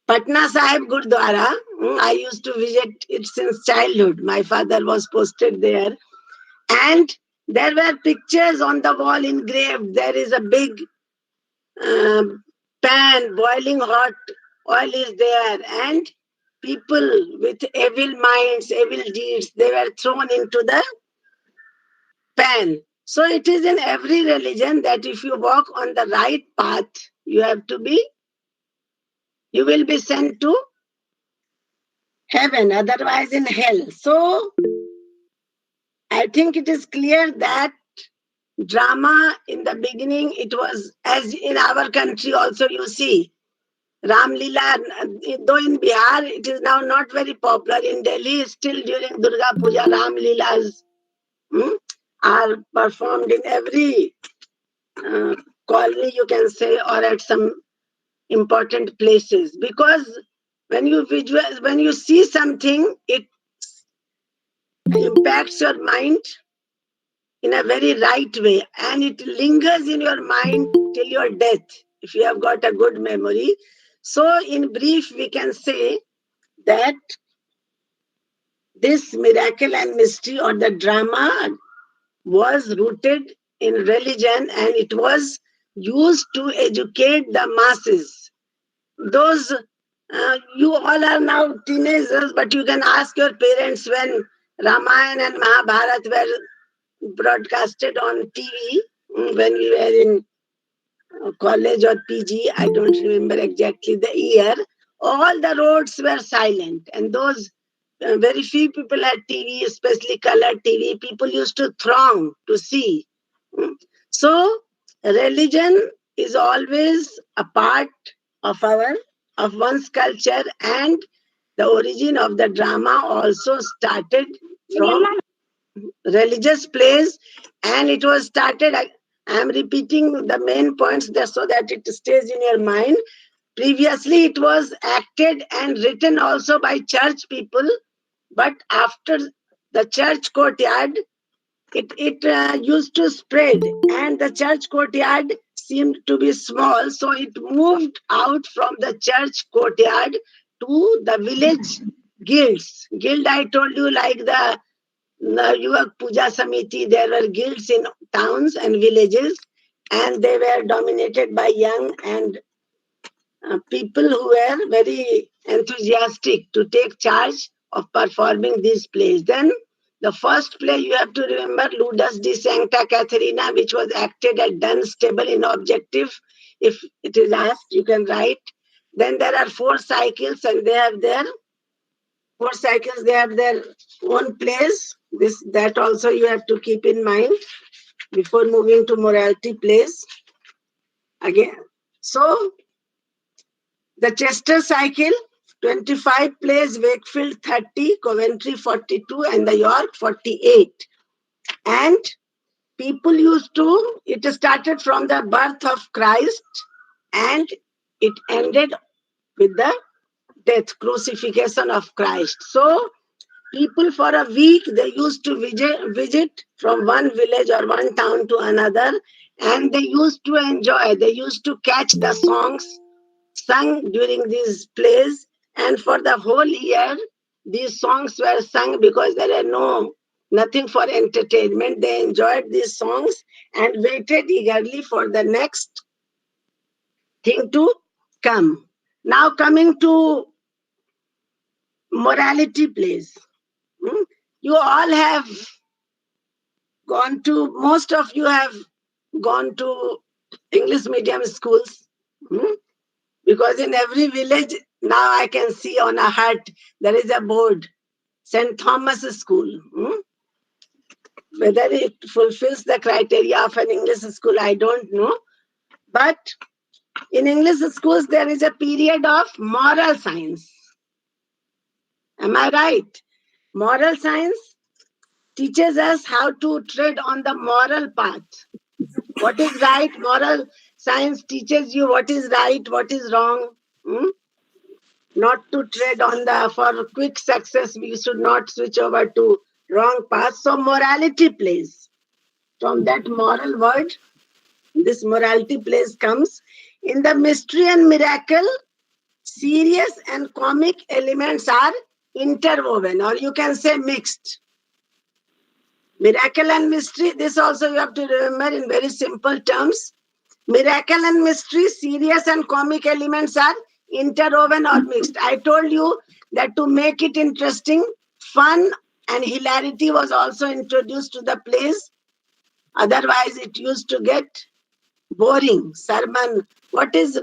Patna Sahib Gurdwara. I used to visit it since childhood. My father was posted there. And there were pictures on the wall engraved. There is a big um, pan, boiling hot oil is there. And people with evil minds, evil deeds, they were thrown into the pan. So it is in every religion that if you walk on the right path, you have to be, you will be sent to heaven, otherwise in hell. So I think it is clear that drama in the beginning, it was as in our country also, you see. Ram Leela, though in Bihar it is now not very popular, in Delhi still during Durga Puja, Ram Leelas hmm, are performed in every uh, colony, you can say, or at some important places. Because when you see something, it impacts your mind in a very right way, and it lingers in your mind till your death if you have got a good memory. So in brief, we can say that this miracle and mystery or the drama was rooted in religion, and it was used to educate the masses. Those you all are now teenagers, but you can ask your parents when Ramayana and Mahabharata were broadcasted on TV, when we were in college or PG, I don't remember exactly the year. All the roads were silent, and those very few people had TV, especially colored TV. People used to throng to see. Mm. So, religion is always a part of one's culture, and the origin of the drama also started from religious plays, and it was started. I am repeating the main points there so that it stays in your mind. Previously, it was acted and written also by church people, but after the church courtyard, it used to spread, and the church courtyard seemed to be small, so it moved out from the church courtyard to the village guilds. Guild, I told you, like the Yuvak Puja Samiti, there were guilds in towns and villages, and they were dominated by young and people who were very enthusiastic to take charge of performing these plays. Then the first play you have to remember, Ludus de Sancta Catharina, which was acted at Dunstable in objective. If it is asked, you can write. Then there are four cycles, and they have their own plays. This that also you have to keep in mind before moving to morality plays. Again, so the Chester cycle, 25 plays, Wakefield 30, Coventry 42, and the York 48. And people used to, it started from the birth of Christ, and it ended with the death, crucifixion of Christ. So people for a week, they used to visit from one village or one town to another, and they used to enjoy, they used to catch the songs sung during these plays, and for the whole year these songs were sung because there are nothing for entertainment. They enjoyed these songs and waited eagerly for the next thing to come. Now coming to morality plays. Hmm? You all have most of you have gone to English medium schools. Hmm? Because in every village, now I can see on a hut, there is a board, St. Thomas School. Whether it fulfills the criteria of an English school, I don't know. But in English schools, there is a period of moral science. Am I right? Moral science teaches us how to tread on the moral path. What is right? Moral science teaches you what is right, what is wrong. Not to tread on for quick success, we should not switch over to wrong path. So morality plays. From that moral word, this morality plays comes. In the mystery and miracle, Serious and comic elements are interwoven, or you can say mixed. Miracle and mystery, this also you have to remember in very simple terms. Miracle and mystery, serious and comic elements are interwoven or mixed. I told you that to make it interesting, fun and hilarity was also introduced to the plays. Otherwise, it used to get boring. Sermon, what is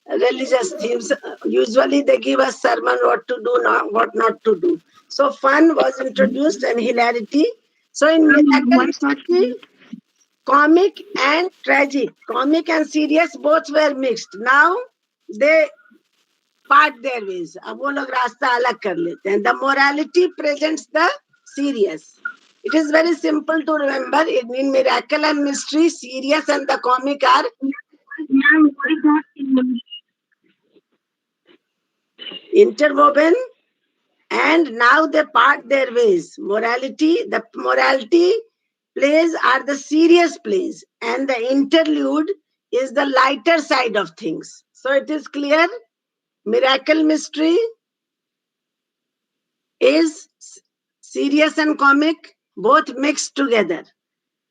religious themes? Usually, they give us sermon what to do, what not to do. So, fun was introduced and hilarity. So, in Miracle Mystery, comic and tragic, comic and serious both were mixed. Now they part their ways. अब वो लोग रास्ता अलग कर लेते हैं. The morality presents the serious. It is very simple to remember. In Miracle and Mystery, serious and the comic are interwoven, and now they part their ways. The morality plays are the serious plays, and the interlude is the lighter side of things. So it is clear, Miracle Mystery is serious and comic, both mixed together.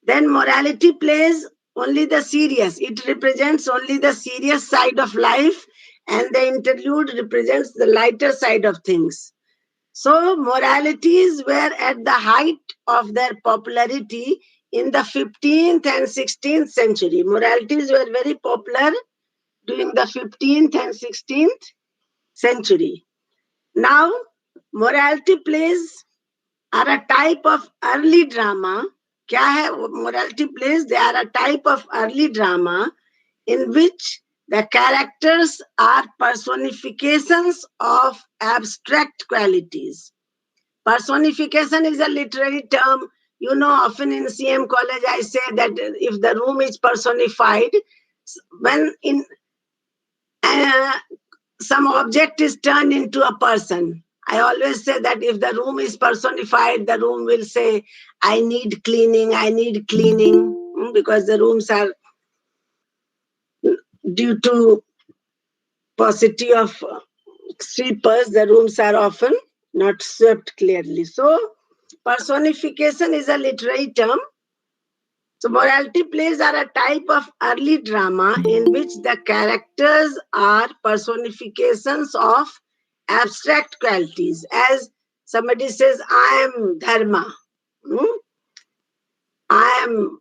Then morality plays only the serious. It represents only the serious side of life, and the interlude represents the lighter side of things. So, moralities were at the height of their popularity in the 15th and 16th century. Moralities were very popular during the 15th and 16th century. Now, morality plays are a type of early drama. क्या है morality plays? They are a type of early drama in which the characters are personifications of abstract qualities. Personification is a literary term. You know, often in CM college, I say that if the room is personified, when in uh, some object is turned into a person, I always say that if the room is personified, the room will say, I need cleaning, because the rooms are, due to paucity of sweepers, the rooms are often not swept clearly. So, personification is a literary term. So, morality plays are a type of early drama in which the characters are personifications of abstract qualities. As somebody says, I am dharma, I am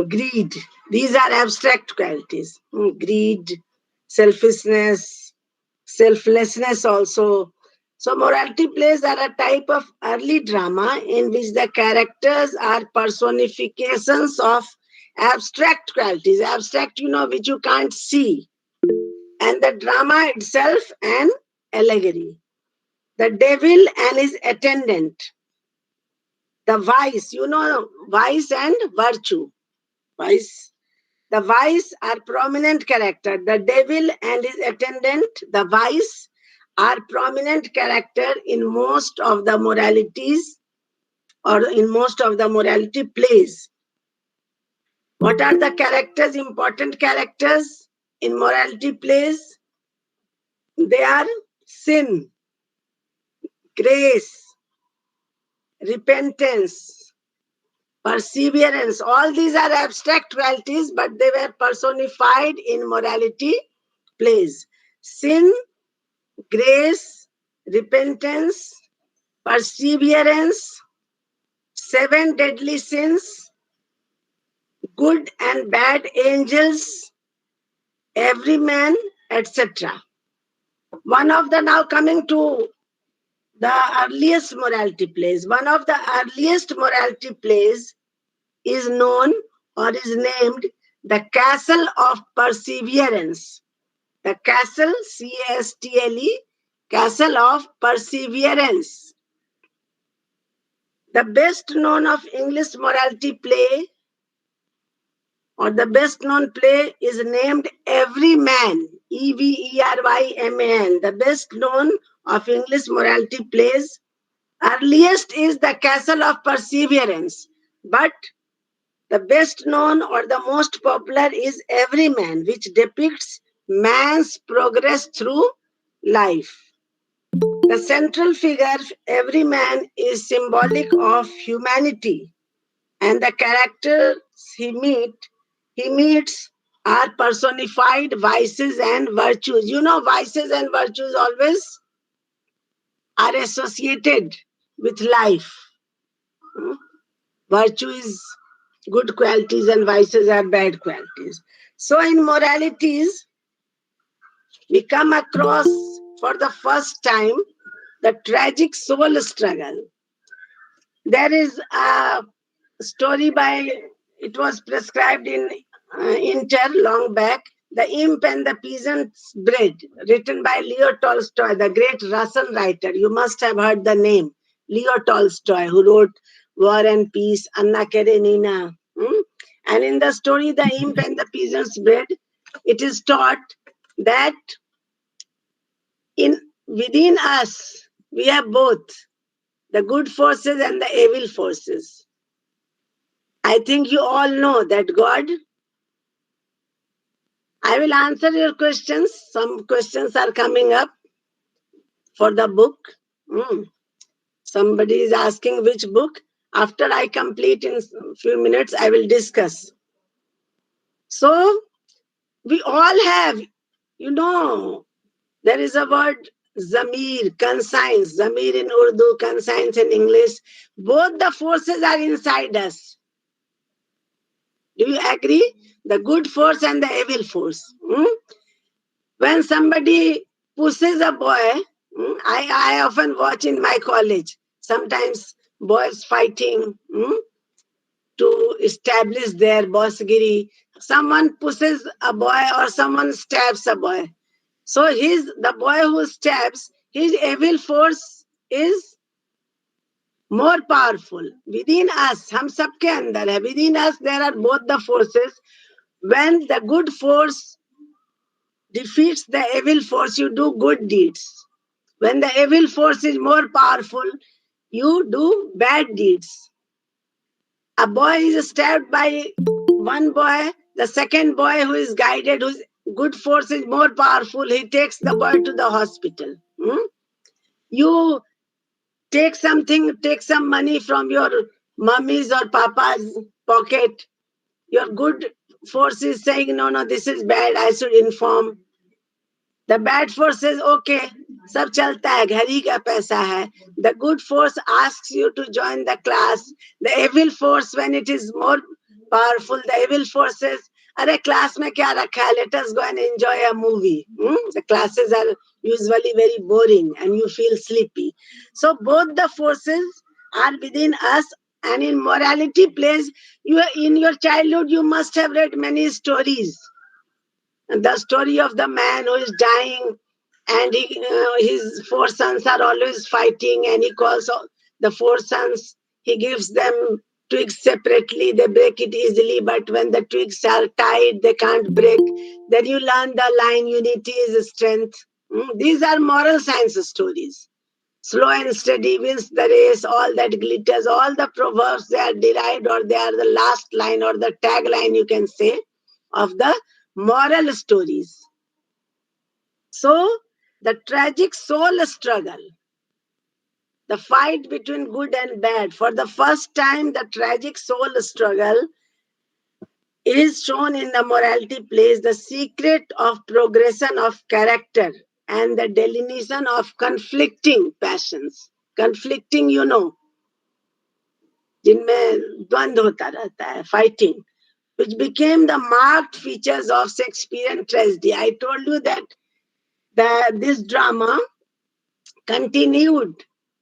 greed. These are abstract qualities. Greed, selfishness, selflessness also. So, morality plays are a type of early drama in which the characters are personifications of abstract qualities. Abstract, which you can't see. And the drama itself an allegory. The devil and his attendant. The vice, vice and virtue. Vice. The vice are prominent character. The devil and his attendant, the vice, are prominent character in most of the moralities or in most of the morality plays. What are the characters, important characters in morality plays? They are sin, grace, repentance, perseverance. All these are abstract qualities, but they were personified in morality plays. Sin, grace, repentance, perseverance, seven deadly sins, good and bad angels, every man, etc. One of the now coming to the earliest morality plays. One of the earliest morality plays is known or is named The Castle of Perseverance. The Castle, C-A-S-T-L-E, Castle of Perseverance. The best known of English morality play, or the best known play, is named Every Man, Everyman. The best known of English morality plays. Earliest is The Castle of Perseverance, but the best known or the most popular is Every Man, which depicts man's progress through life. The central figure, every man, is symbolic of humanity, and the characters he meets are personified vices and virtues. You know, vices and virtues always are associated with life. Hmm? Virtue is good qualities and vices are bad qualities. So in moralities, we come across for the first time the tragic soul struggle. There is a story by, it was prescribed in Inter long back, The Imp and the Peasant's Bread, written by Leo Tolstoy, the great Russian writer. You must have heard the name, Leo Tolstoy, who wrote War and Peace, Anna Karenina. And in the story, The Imp and the Peasant's Bread, it is taught that within us, we have both the good forces and the evil forces. I think you all know that God. I will answer your questions. Some questions are coming up for the book. Somebody is asking which book. After I complete in a few minutes, I will discuss. So, we all have, you know, there is a word Zamir, conscience, Zamir in Urdu, conscience in English. Both the forces are inside us. Do you agree? The good force and the evil force. When somebody pushes a boy, I often watch in my college, sometimes boys fighting to establish their bossgiri. Someone pushes a boy or someone stabs a boy. So the boy who stabs, his evil force is more powerful. Within us, हम सबके अंदर है. Within us, there are both the forces. When the good force defeats the evil force, you do good deeds. When the evil force is more powerful, you do bad deeds. A boy is stabbed by one boy, the second boy who is guided, whose good force is more powerful, he takes the boy to the hospital. You take some money from your mummy's or papa's pocket. Your good force is saying, no, this is bad, I should inform. The bad force says, okay, सब चलता है, घर ही का पैसा है. The good force asks you to join the class. The evil force, when it is more powerful, the evil force says, अरे class में क्या रखा है? Let us go and enjoy a movie. The classes are usually very boring and you feel sleepy. So both the forces are within us, and in morality plays, in your childhood you must have read many stories. The story of the man who is dying, and his four sons are always fighting, and he calls the four sons, he gives them twigs separately, they break it easily, but when the twigs are tied, they can't break. Then you learn the line, unity is strength. These are moral science stories. Slow and steady wins the race, all that glitters, all the proverbs, they are derived, or they are the last line or the tagline, you can say, of the moral stories. So, the tragic soul struggle, the fight between good and bad, for the first time, the tragic soul struggle is shown in the morality plays, the secret of progression of character and the delineation of conflicting passions. Conflicting, जिनमें द्वंद्व होता रहता है, fighting, which became the marked features of Shakespearean tragedy. I told you that this drama continued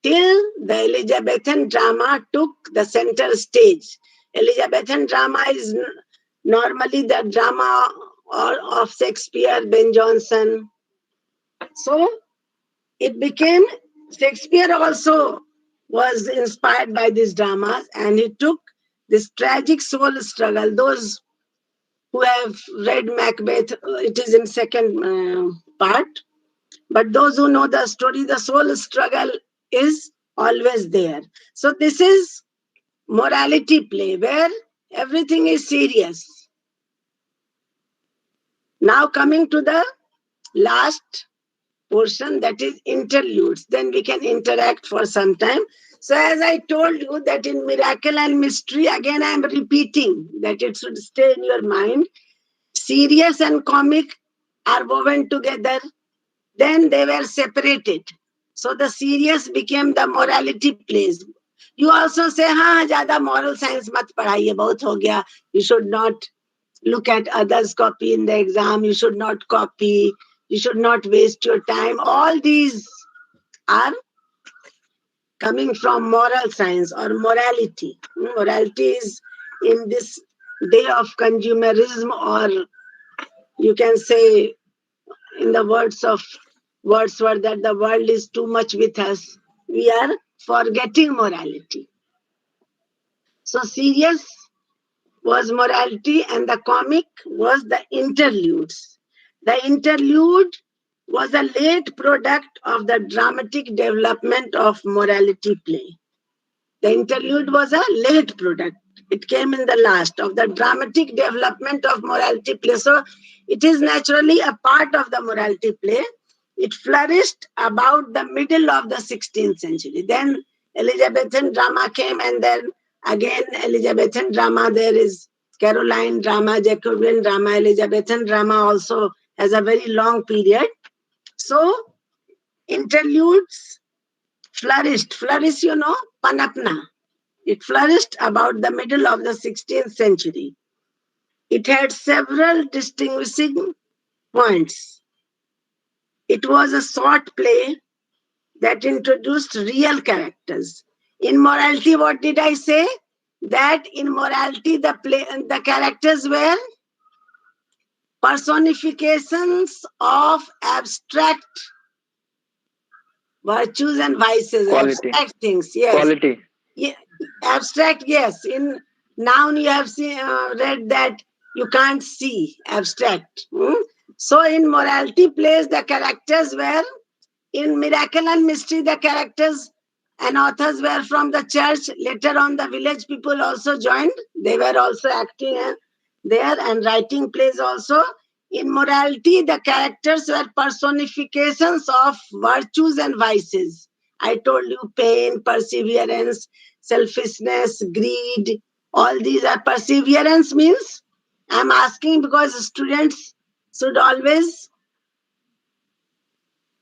till the Elizabethan drama took the center stage. Elizabethan drama is normally the drama of Shakespeare, Ben Jonson. So it became, Shakespeare also was inspired by these dramas, and he took this tragic soul struggle. Those who have read Macbeth, it is in second part. But those who know the story, the soul struggle is always there. So this is morality play where everything is serious. Now coming to the last portion, that is interludes. Then we can interact for some time. So, as I told you, that in Miracle and Mystery, again I am repeating that it should stay in your mind. Serious and comic are woven together, then they were separated. So the serious became the morality plays. You also say, हाँ ज़्यादा moral science मत पढ़ाइए, बहुत हो गया. You should not look at others' copy in the exam. You should not copy. You should not waste your time. All these are coming from moral science or morality. Morality is in this day of consumerism, or you can say, in the words of Wordsworth, that the world is too much with us. We are forgetting morality. So serious was morality, and the comic was the interludes. The interlude was a late product of the dramatic development of morality play. The interlude was a late product. It came in the last of the dramatic development of morality play. So it is naturally a part of the morality play. It flourished about the middle of the 16th century. Then Elizabethan drama came, and then again Elizabethan drama. There is Caroline drama, Jacobean drama. Elizabethan drama also has a very long period. So interludes flourished. Flourish, panapna. It flourished about the middle of the 16th century. It had several distinguishing points. It was a short play that introduced real characters. In morality, what did I say? That in morality, the characters were personifications of abstract virtues and vices, Quality. abstract things. Yes, Quality. yeah, abstract, yes. In noun you have read that you can't see abstract. So in morality plays the characters were, in Miracle and Mystery the characters and authors were from the church. Later on the village people also joined. They were also acting there and writing plays also. In morality the characters were personifications of virtues and vices. I told you, pain, perseverance, selfishness, greed, all these are. Perseverance means, I'm asking because students should always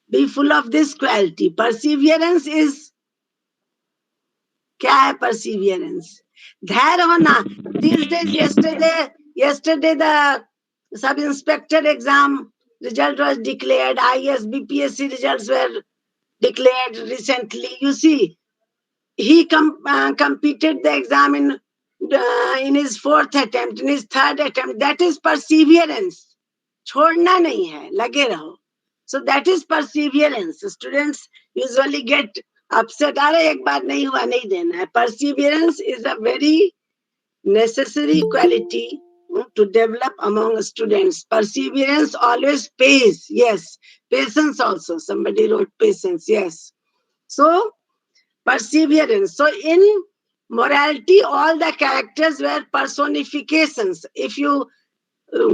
be full of this quality. Perseverance is, क्या है perseverance? धैर्य होना. These days, yesterday the sub inspector exam result was declared. IS BPSC results were declared recently. You see, he competed the exam in his fourth attempt, in his third attempt. That is perseverance. छोड़ना नहीं है, लगे रहो. So that is perseverance. Students usually get upset. अरे एक बार नहीं हुआ, नहीं देना है. Perseverance is a very necessary quality to develop among students. Perseverance always pays. Yes. Patience also. Somebody wrote patience. Yes. So perseverance. So in morality, all the characters were personifications. If you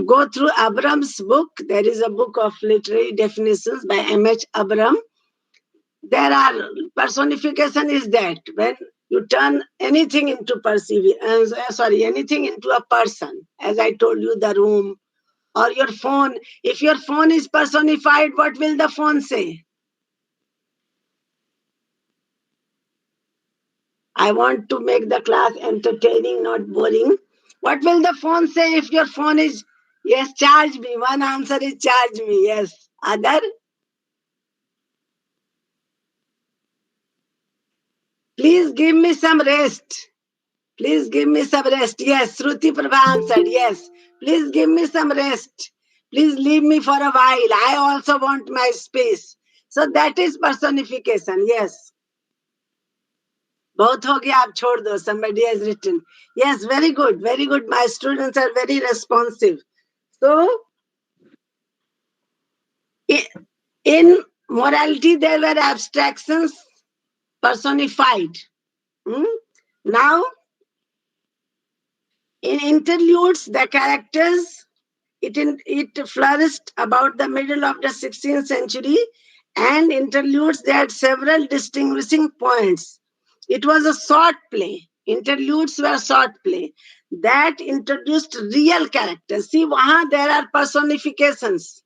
go through Abram's book, there is a book of literary definitions by M.H. Abram. There are personification is that when you turn anything into perseverance, anything into a person. As I told you, the room or your phone. If your phone is personified, what will the phone say? I want to make the class entertaining, not boring. What will the phone say if your phone is, yes, charge me? One answer is charge me. Yes. Other, please give me some rest. Please give me some rest. Yes, Shruti Prabha answered. Yes. Please give me some rest. Please leave me for a while. I also want my space. So that is personification. Yes. बहुत हो गया, आप छोड़ दो. Somebody has written. Yes, very good. Very good. My students are very responsive. So in morality, there were abstractions personified. Now, in interludes, the characters It flourished about the middle of the 16th century, and interludes they had several distinguishing points. It was a short play. Interludes were short play that introduced real characters. See, wahan there are personifications,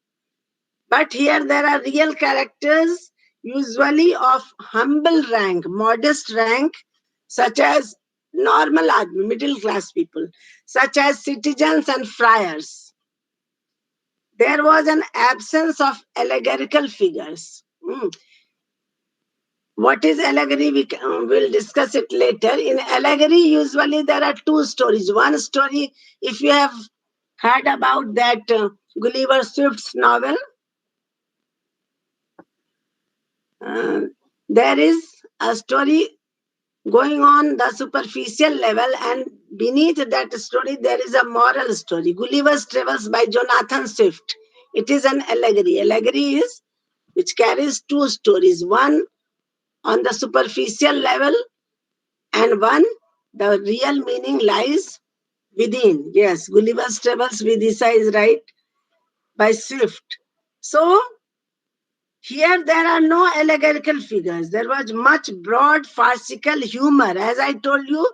but here there are real characters, usually of humble rank, modest rank, such as normal admi, middle class people, such as citizens and friars. There was an absence of allegorical figures. What is allegory? We'll discuss it later. In allegory, usually there are two stories. One story, if you have heard about that Gulliver Swift's novel, uh, there is a story going on the superficial level, and beneath that story there is a moral story. Gulliver's Travels by Jonathan Swift. It is an allegory. Allegory is which carries two stories, one on the superficial level and one the real meaning lies within. Yes, Gulliver's Travels Vidisha is right, by Swift. So here there are no allegorical figures. There was much broad farcical humor. As I told you,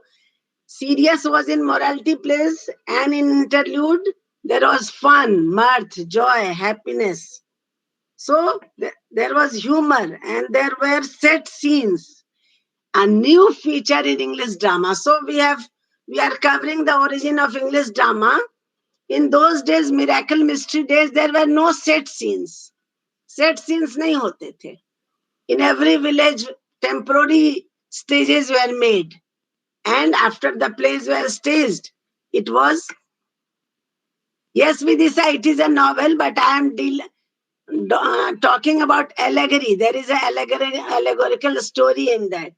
serious was in morality plays, and in interlude there was fun, mirth, joy, happiness. So there was humor and there were set scenes, a new feature in English drama. So we are covering the origin of English drama. In those days, miracle mystery days, there were no set scenes. Set scenes नहीं होते थे. In every village, temporary stages were made, and after the plays were staged, it was, yes, Vidisha, it is a novel, but I am talking about allegory. There is an allegorical story in that,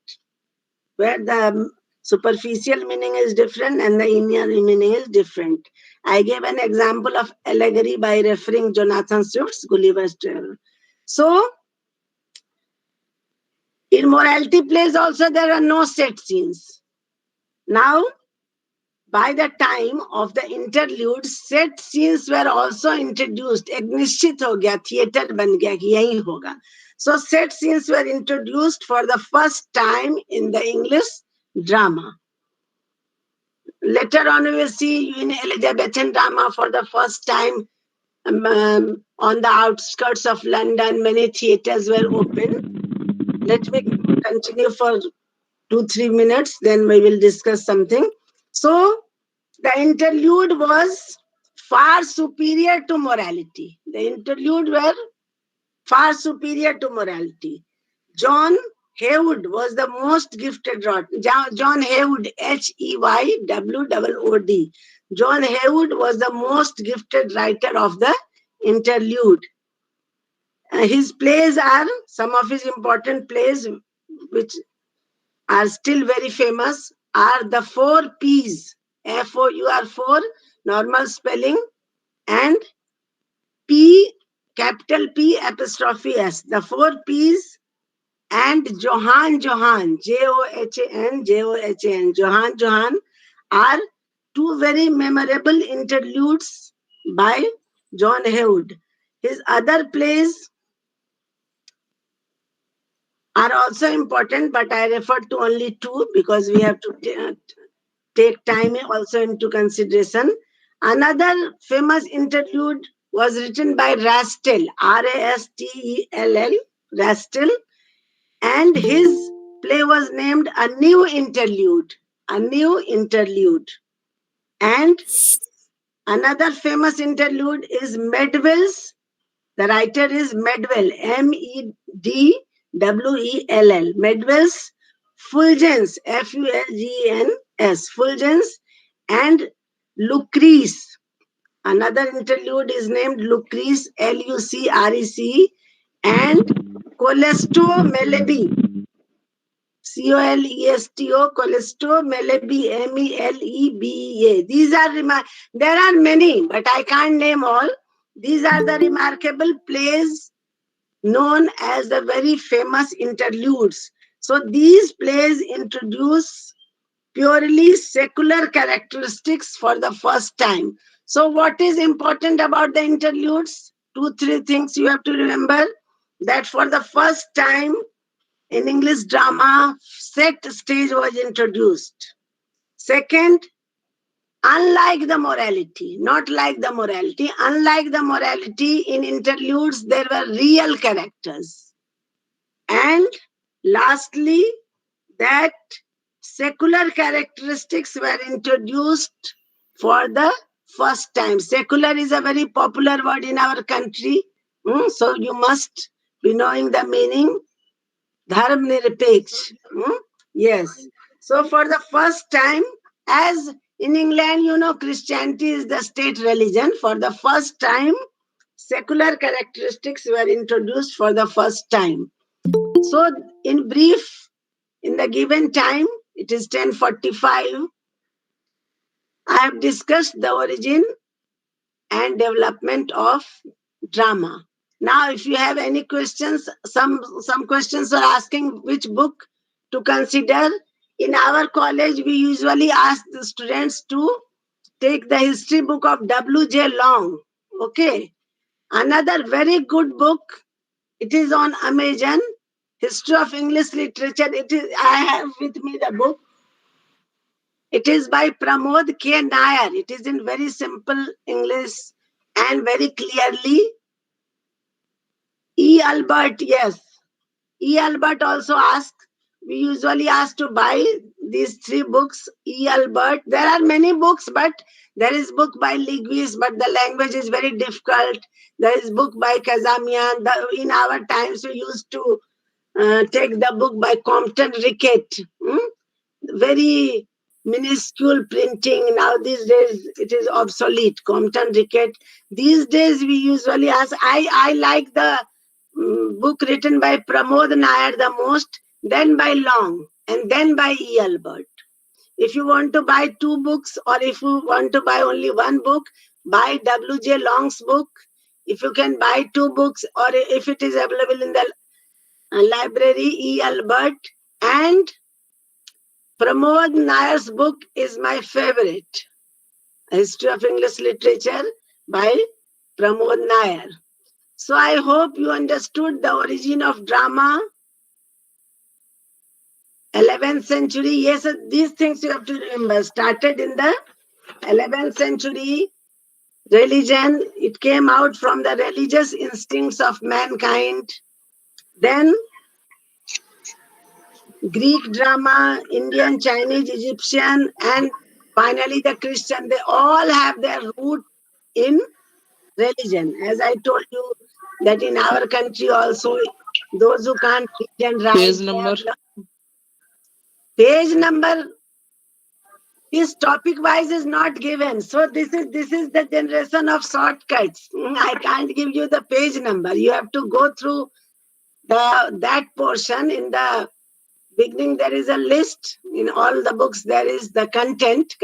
where the superficial meaning is different and the inner meaning is different. I gave an example of allegory by referring Jonathan Swift's Gulliver's Travel. So, in morality plays also there are no set scenes. Now, by the time of the interludes, set scenes were also introduced. एक निश्चित हो गया, theatre बन गया कि यही होगा. So set scenes were introduced for the first time in the English drama. Later on, we will see in Elizabethan drama for the first time on the outskirts of London, many theatres were open. Let me continue for 2-3 minutes, then we will discuss something. So, the interlude was far superior to morality. The interlude were far superior to morality. John Heywood was the most gifted writer. John Heywood, Heywood. John Heywood was the most gifted writer of the interlude. His plays are, some of his important plays, which are still very famous, are the four P's. Four, four, normal spelling, and P, capital P apostrophe S. The four P's and Johann, Johann, John, Johann, Johann are two very memorable interludes by John Heywood. His other plays are also important, but I refer to only two because we have to take time also into consideration. Another famous interlude was written by Rastel, Rastell, Rastel, and his play was named A New Interlude. A New Interlude. And another famous interlude is Medwell's. The writer is Medwell, Medwell. Medwell's Fulgens, Fulgens, Fulgens, and Lucrece. Another interlude is named Lucrece, Lucrece, and Colesto Melebi, Colesto Melebi, Meleba. These are there are many, but I can't name all. These are the remarkable plays known as the very famous interludes. So these plays introduce purely secular characteristics for the first time. So, what is important about the interludes? Two, three things you have to remember, that for the first time in English drama, set stage was introduced. Second, unlike the morality, not like the morality, unlike the morality, in interludes, there were real characters. And lastly, that secular characteristics were introduced for the first time. Secular is a very popular word in our country, so you must be knowing the meaning. Dharm nirpeksh. Yes. So for the first time, as in England, Christianity is the state religion. For the first time, secular characteristics were introduced for the first time. So, in brief, in the given time, it is 10:45. I have discussed the origin and development of drama. Now, if you have any questions, some questions are asking which book to consider. In our college, we usually ask the students to take the history book of W.J. Long. Okay. Another very good book. It is on Amazon. History of English Literature. It is. I have with me the book. It is by Pramod K. Nair. It is in very simple English and very clearly. E. Albert, yes. E. Albert also asked. We usually ask to buy these three books. E. Albert. There are many books, but there is book by Lewis, but the language is very difficult. There is book by Kazamian. In our times, we used to take the book by Compton Rickett. Very minuscule printing. Now these days it is obsolete. Compton Rickett. These days we usually ask. I like the book written by Pramod Nair the most, then by Long, and then by E. Albert. If you want to buy two books, or if you want to buy only one book, buy W.J. Long's book. If you can buy two books, or if it is available in the library, E. Albert and Pramod Nair's book is my favorite. History of English Literature by Pramod Nair. So I hope you understood the origin of drama. 11th century. Yes, these things you have to remember. Started in the 11th century. Religion. It came out from the religious instincts of mankind. Then Greek drama, Indian, Chinese, Egyptian, and finally the Christian. They all have their root in religion. As I told you, that in our country also, those who can't read and write, Page number. page number is topic wise is not given. So this is the generation of shortcuts. I can't give you the page number. You have to go through that portion. In the beginning there is a list. In all the books there is the content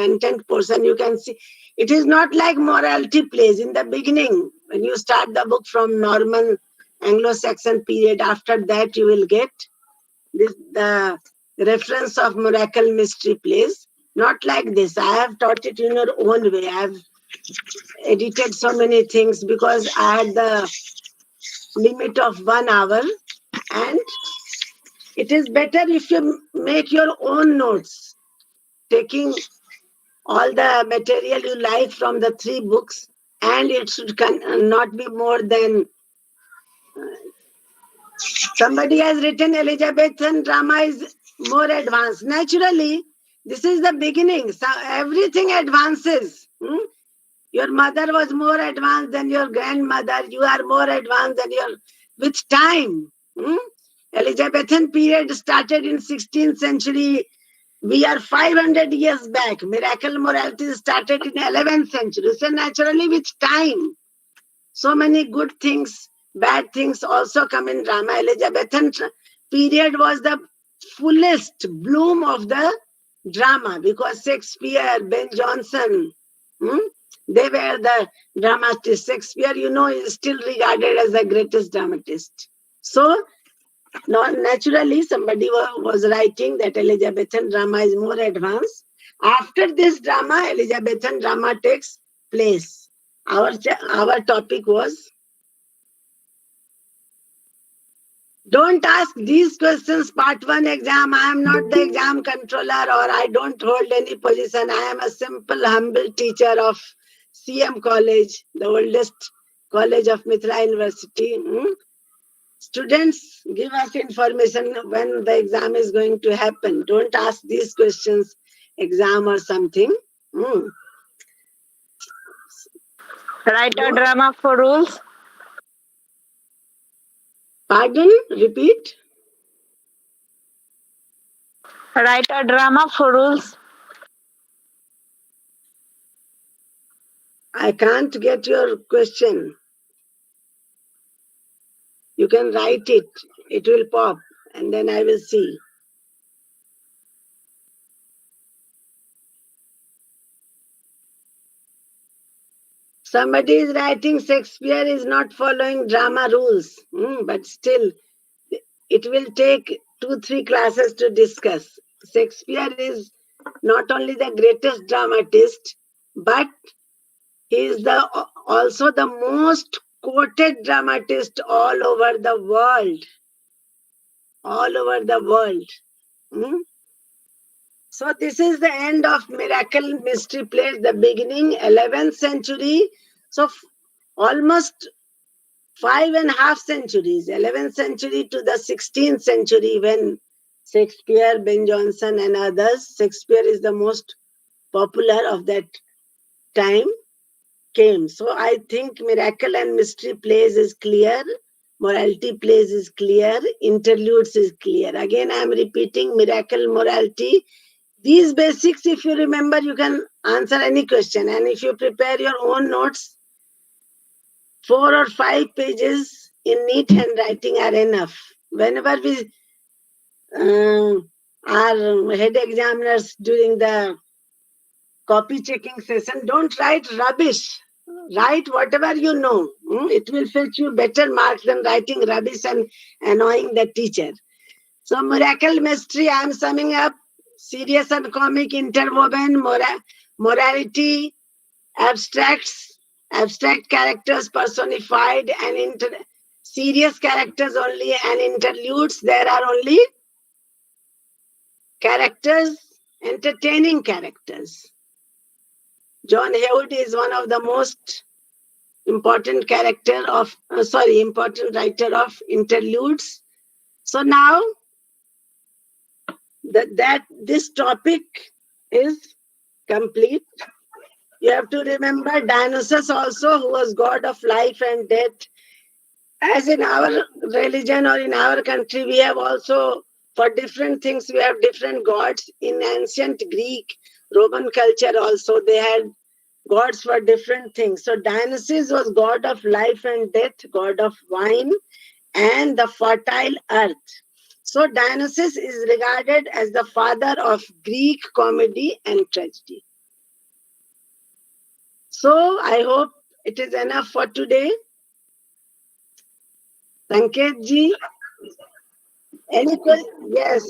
portion. You can see it is not like morality plays. In the beginning, when you start the book from Norman Anglo-Saxon period, after that you will get the reference of miracle mystery plays. Not like this. I have taught it in your own way. I have edited so many things because I had the limit of 1 hour, and it is better if you make your own notes, taking all the material you like from the three books, and it should not be more than. Somebody has written Elizabethan drama is more advanced. Naturally, this is the beginning. So everything advances. Your mother was more advanced than your grandmother. You are more advanced than your. With time. Elizabethan period started in 16th century. We are 500 years back. Miracle morality started in 11th century. So naturally, with time, so many good things, bad things also come in drama. Elizabethan period was the fullest bloom of the drama because Shakespeare, Ben Jonson, they were the dramatists. Shakespeare, is still regarded as the greatest dramatist. So, naturally, somebody was writing that Elizabethan drama is more advanced. After this drama, Elizabethan drama takes place. Our topic was, don't ask these questions, part one exam. I am not the exam controller or I don't hold any position. I am a simple, humble teacher of CM College, the oldest college of Mithra University. Students, give us information when the exam is going to happen. Don't ask these questions, exam or something. Write a drama for rules. Pardon? Repeat. Write a drama for rules. I can't get your question. You can write it. It will pop and then I will see. Somebody is writing Shakespeare is not following drama rules. But still, it will take 2-3 classes to discuss. Shakespeare is not only the greatest dramatist, but he is also the most quoted dramatist all over the world. All over the world. So this is the end of Miracle Mystery Plays, the beginning, 11th century. So almost 5.5 centuries, 11th century to the 16th century, when Shakespeare, Ben Jonson and others, Shakespeare is the most popular of that time, came. So I think Miracle and Mystery Plays is clear, Morality Plays is clear, Interludes is clear. Again, I am repeating Miracle, Morality. These basics, if you remember, you can answer any question. And if you prepare your own notes, 4 or 5 pages in neat handwriting are enough. Whenever we are head examiners during the copy checking session, don't write rubbish. Write whatever you know. It will fetch you better marks than writing rubbish and annoying the teacher. So Miracle Mystery, I am summing up. Serious and comic interwoven, morality, abstract characters personified, and serious characters only, and interludes. There are only characters, entertaining characters. John Hewd is one of the most important important writer of interludes. So now that this topic is complete. You have to remember Dionysus also, who was god of life and death. As in our religion or in our country, we have also, for different things, we have different gods. In ancient Greek, Roman culture also, they had gods for different things. So Dionysus was god of life and death, god of wine, and the fertile earth. So Dionysus is regarded as the father of Greek comedy and tragedy. So I hope it is enough for today. Sanket ji, any question? Yes.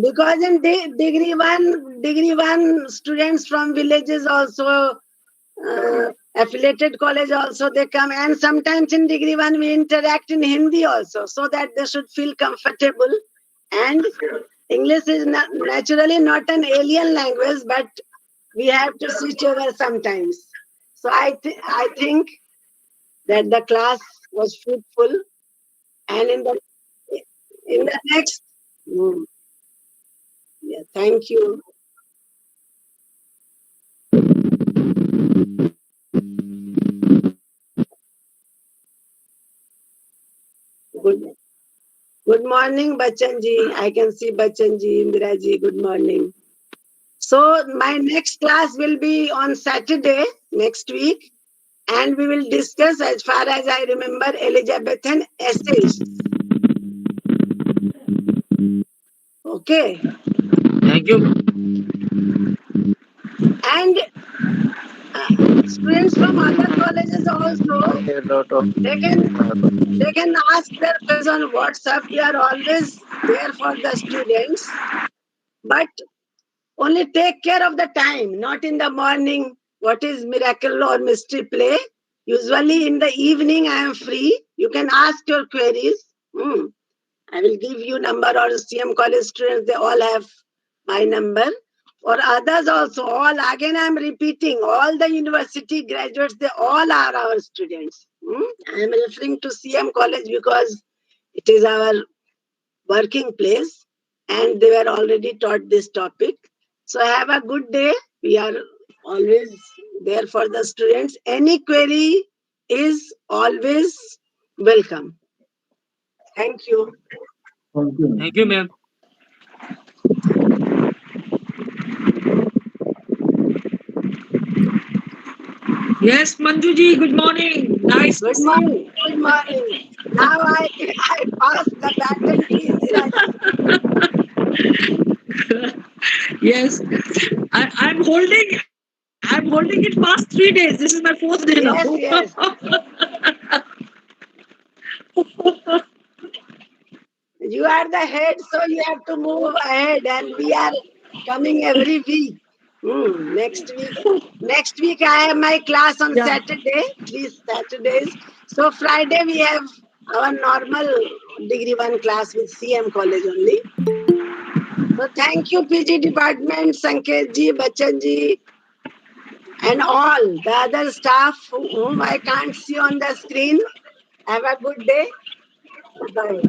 Because in degree one students from villages also, affiliated college also, they come, and sometimes in degree one we interact in Hindi also, so that they should feel comfortable. And English is naturally not an alien language, but we have to switch over sometimes. So I think that the class was fruitful, and in the next. Yeah, thank you. Good, good morning, Bachchan ji. I can see Bachchan ji, Indira ji. Good morning. So my next class will be on Saturday next week, and we will discuss, as far as I remember, Elizabethan essays. Okay, Thank you. and uh, students from other colleges also, A lot of they can they can ask their questions on WhatsApp. We are always there for the students, but only take care of the time, not in the morning. What is miracle or mystery play? Usually in the evening, I am free. You can ask your queries. I will give you number, or CM college students, they all have my number. For others also, all again I am repeating, all the university graduates, they all are our students. I am referring to CM college because it is our working place, and they were already taught this topic. So have a good day. We are always there for the students. Any query is always welcome. Thank you. Thank you. Thank you, ma'am. Yes, Manjuji, good morning. Nice to Good see you. morning. Good morning. Now I pass the baton to Indira ji. Yes, I'm holding it past 3 days. This is my fourth day now. Yes, yes. You are the head, so you have to move ahead, and we are coming every week. Next week I have my class on Yeah. Saturday, 3 Saturdays. So Friday we have our normal degree one class with CM college only. So thank you, PG department, Sanket ji, Bachchan ji, and all the other staff whom I can't see on the screen. Have a good day. Bye.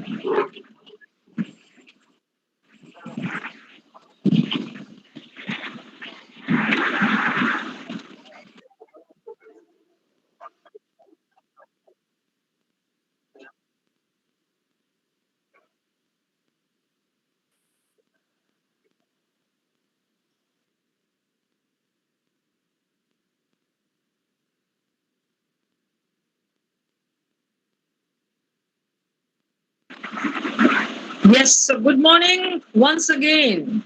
Yes, so good morning once again,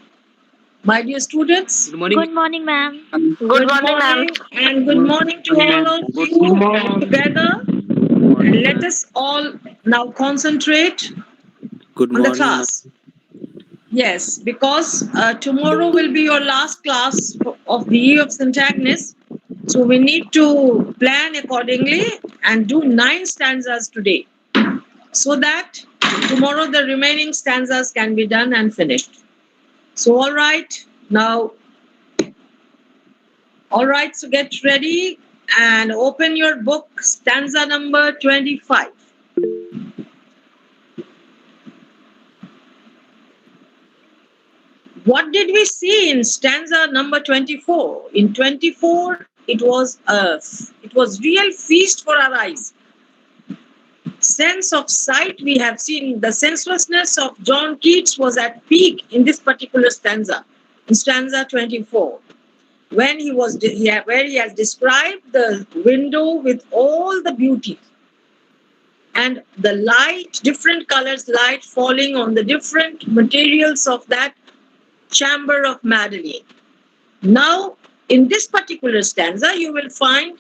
my dear students. Good morning. Good morning, ma'am. Good Good morning, ma'am. morning and good Good morning to morning, all ma'am. of Good you morning. together. And let us all now concentrate Good on the morning, ma'am. class. Yes, because tomorrow will be your last class of the year of syntagmus. So we need to plan accordingly and do 9 stanzas today so that tomorrow the remaining stanzas can be done and finished. So, now, all right, so get ready and open your book, stanza number 25. What did we see in stanza number 24? In 24, it was real feast for our eyes. Sense of sight, we have seen the senselessness of John Keats was at peak in this particular stanza, in stanza 24, when where he has described the window with all the beauty and the light, different colors, light falling on the different materials of that chamber of Madeline. Now, in this particular stanza, you will find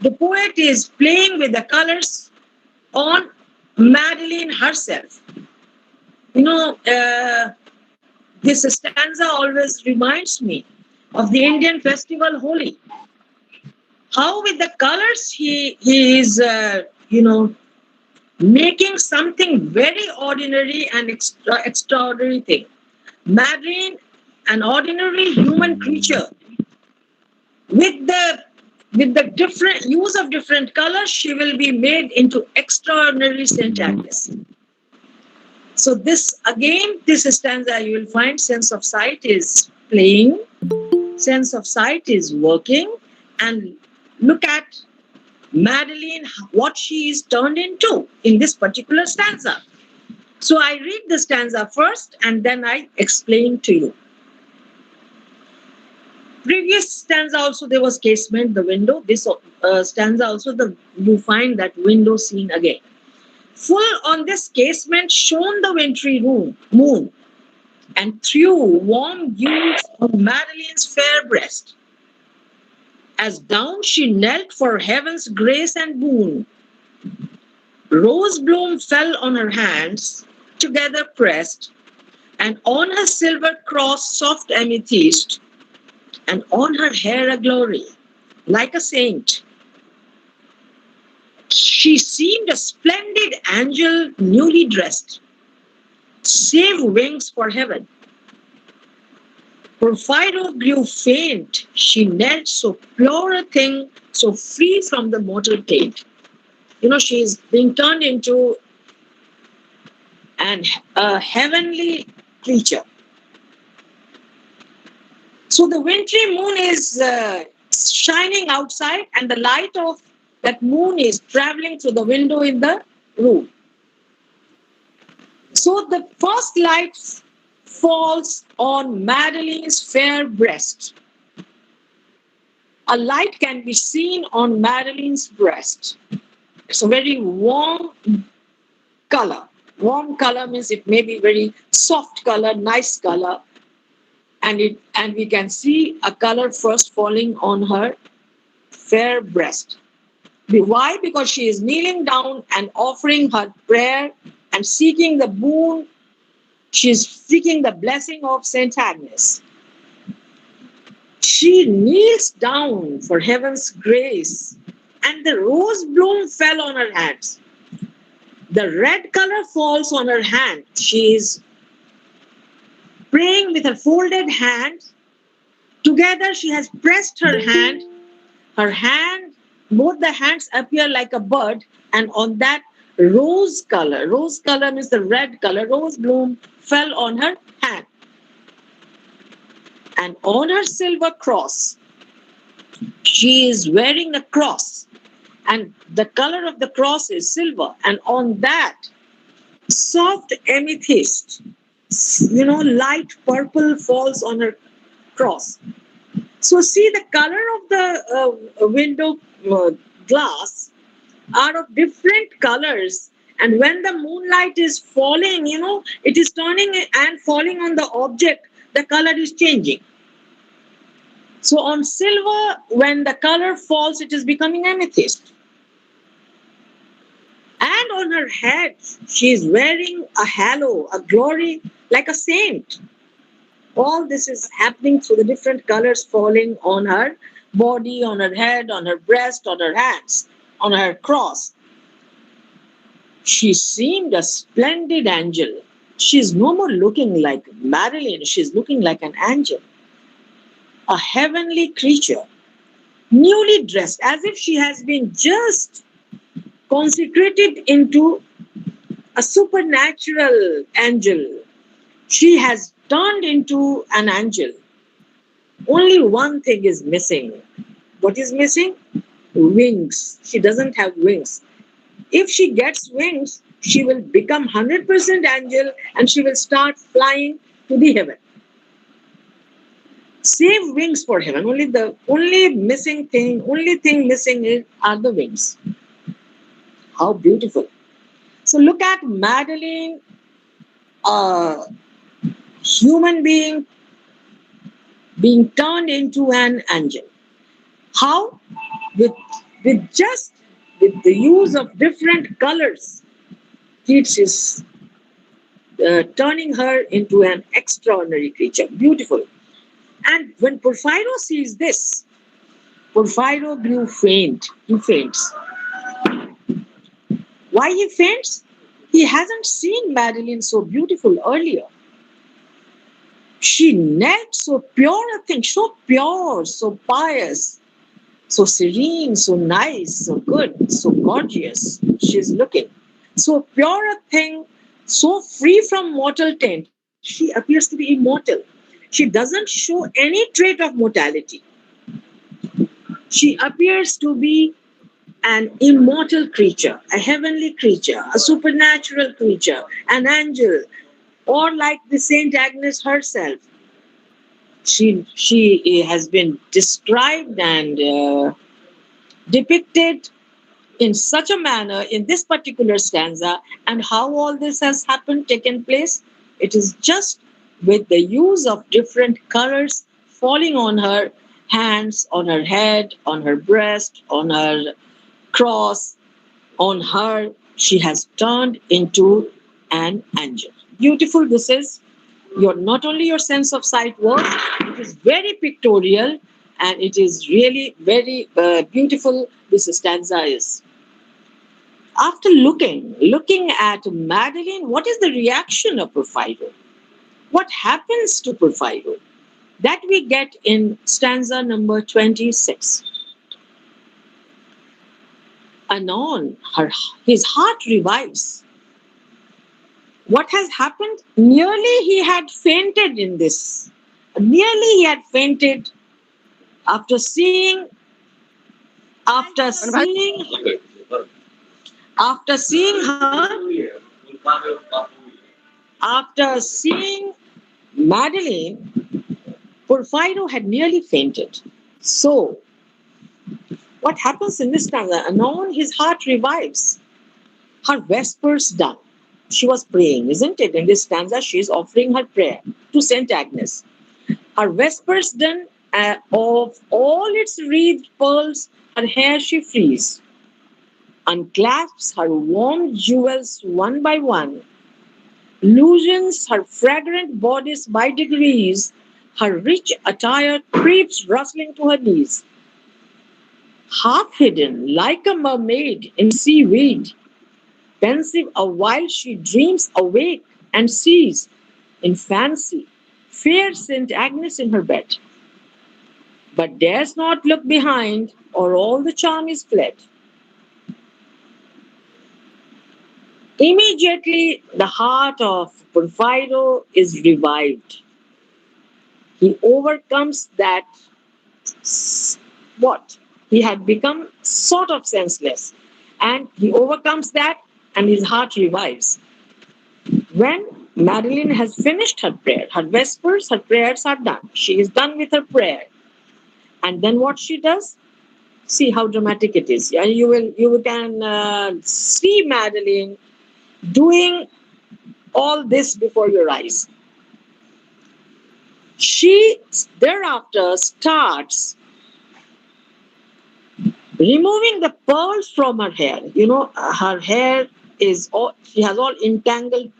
the poet is playing with the colors on Madeline herself. This stanza always reminds me of the Indian festival Holi. How with the colors he is, making something very ordinary and extraordinary thing. Madeline, an ordinary human creature, with the different use of different colors, she will be made into extraordinary syntagmus. So this stanza you will find sense of sight is playing, sense of sight is working, and look at Madeline, what she is turned into in this particular stanza. So I read the stanza first and then I explain to you. Previous stanza also there was casement, the window. This stanza also you find that window scene again. Full on this casement shone the wintry moon, and threw warm dews on Madeline's fair breast. As down she knelt for heaven's grace and boon, rose bloom fell on her hands, together pressed, and on her silver cross soft amethyst, and on her hair a glory, like a saint. She seemed a splendid angel newly dressed, save wings for heaven. Porphyro grew faint, she knelt so pure a thing, so free from the mortal taint. She is being turned into a heavenly creature. So the wintry moon is shining outside, and the light of that moon is traveling through the window in the room. So the first light falls on Madeline's fair breast. A light can be seen on Madeline's breast. It's a very warm color. Warm color means it may be very soft color, nice color. And we can see a color first falling on her fair breast. Why? Because she is kneeling down and offering her prayer and seeking the boon. She is seeking the blessing of Saint Agnes. She kneels down for heaven's grace, and the rose bloom fell on her hands. The red color falls on her hand. She is praying with her folded hands. Together she has pressed her hand. Her hand, both the hands appear like a bud, and on that rose color means the red color, rose bloom fell on her hand. And on her silver cross, she is wearing a cross, and the color of the cross is silver, and on that soft amethyst, light purple falls on her cross. So see, the color of the window glass are of different colors, and when the moonlight is falling, it is turning and falling on the object, the color is changing. So on silver, when the color falls, it is becoming amethyst. And on her head, she is wearing a halo, a glory, like a saint. All this is happening through the different colors falling on her body, on her head, on her breast, on her hands, on her cross. She seemed a splendid angel. She's no more looking like Madeline. She's looking like an angel, a heavenly creature, newly dressed, as if she has been just consecrated into a supernatural angel. She has turned into an angel. Only one thing is missing. What is missing? Wings. She doesn't have wings. If she gets wings, she will become 100% angel and she will start flying to the heaven. Save wings for heaven. Only thing missing are the wings. How beautiful. So look at Madeline, a human being turned into an angel. How? With the use of different colors, it is turning her into an extraordinary creature. Beautiful. And when Porphyro sees this, Porphyro grew faint. He faints. Why he faints? He hasn't seen Madeline so beautiful earlier. She knelt so pure a thing, so pure, so pious, so serene, so nice, so good, so gorgeous. She's looking. So pure a thing, so free from mortal taint. She appears to be immortal. She doesn't show any trait of mortality. She appears to be an immortal creature, a heavenly creature, a supernatural creature, an angel, or like the Saint Agnes herself. She has been described and depicted in such a manner in this particular stanza. And how all this has happened, taken place, it is just with the use of different colors falling on her hands, on her head, on her breast, on her cross, on her, she has turned into an angel. Beautiful this is. Your not only your sense of sight works, it is very pictorial, and it is really very beautiful. This stanza is. After looking at Madeline, what is the reaction of Porphyro? What happens to Porphyro? That we get in stanza number 26. Anon, his heart revives. What has happened? Nearly he had fainted in this. Nearly he had fainted after seeing after seeing her after seeing Madeline. Porphyro had nearly fainted. So what happens in this stanza? Anon his heart revives. Her vespers done. She was praying, isn't it? In this stanza, she is offering her prayer to Saint Agnes. Her vespers done, of all its wreathed pearls, her hair she frees, unclasps her warm jewels one by one, loosens her fragrant bodice by degrees, her rich attire creeps rustling to her knees. Half hidden like a mermaid in seaweed, pensive a while she dreams awake and sees, in fancy, fair Saint Agnes in her bed, but dares not look behind, or all the charm is fled. Immediately, the heart of Porphyro is revived. He overcomes that, what? He had become sort of senseless, and he overcomes that, and his heart revives. When Madeline has finished her prayer, her vespers, her prayers are done. She is done with her prayer. And then what she does? See how dramatic it is. Yeah, you can see Madeline doing all this before your eyes. She thereafter starts removing the pearls from her hair. You know, her hair is all, she has all entangled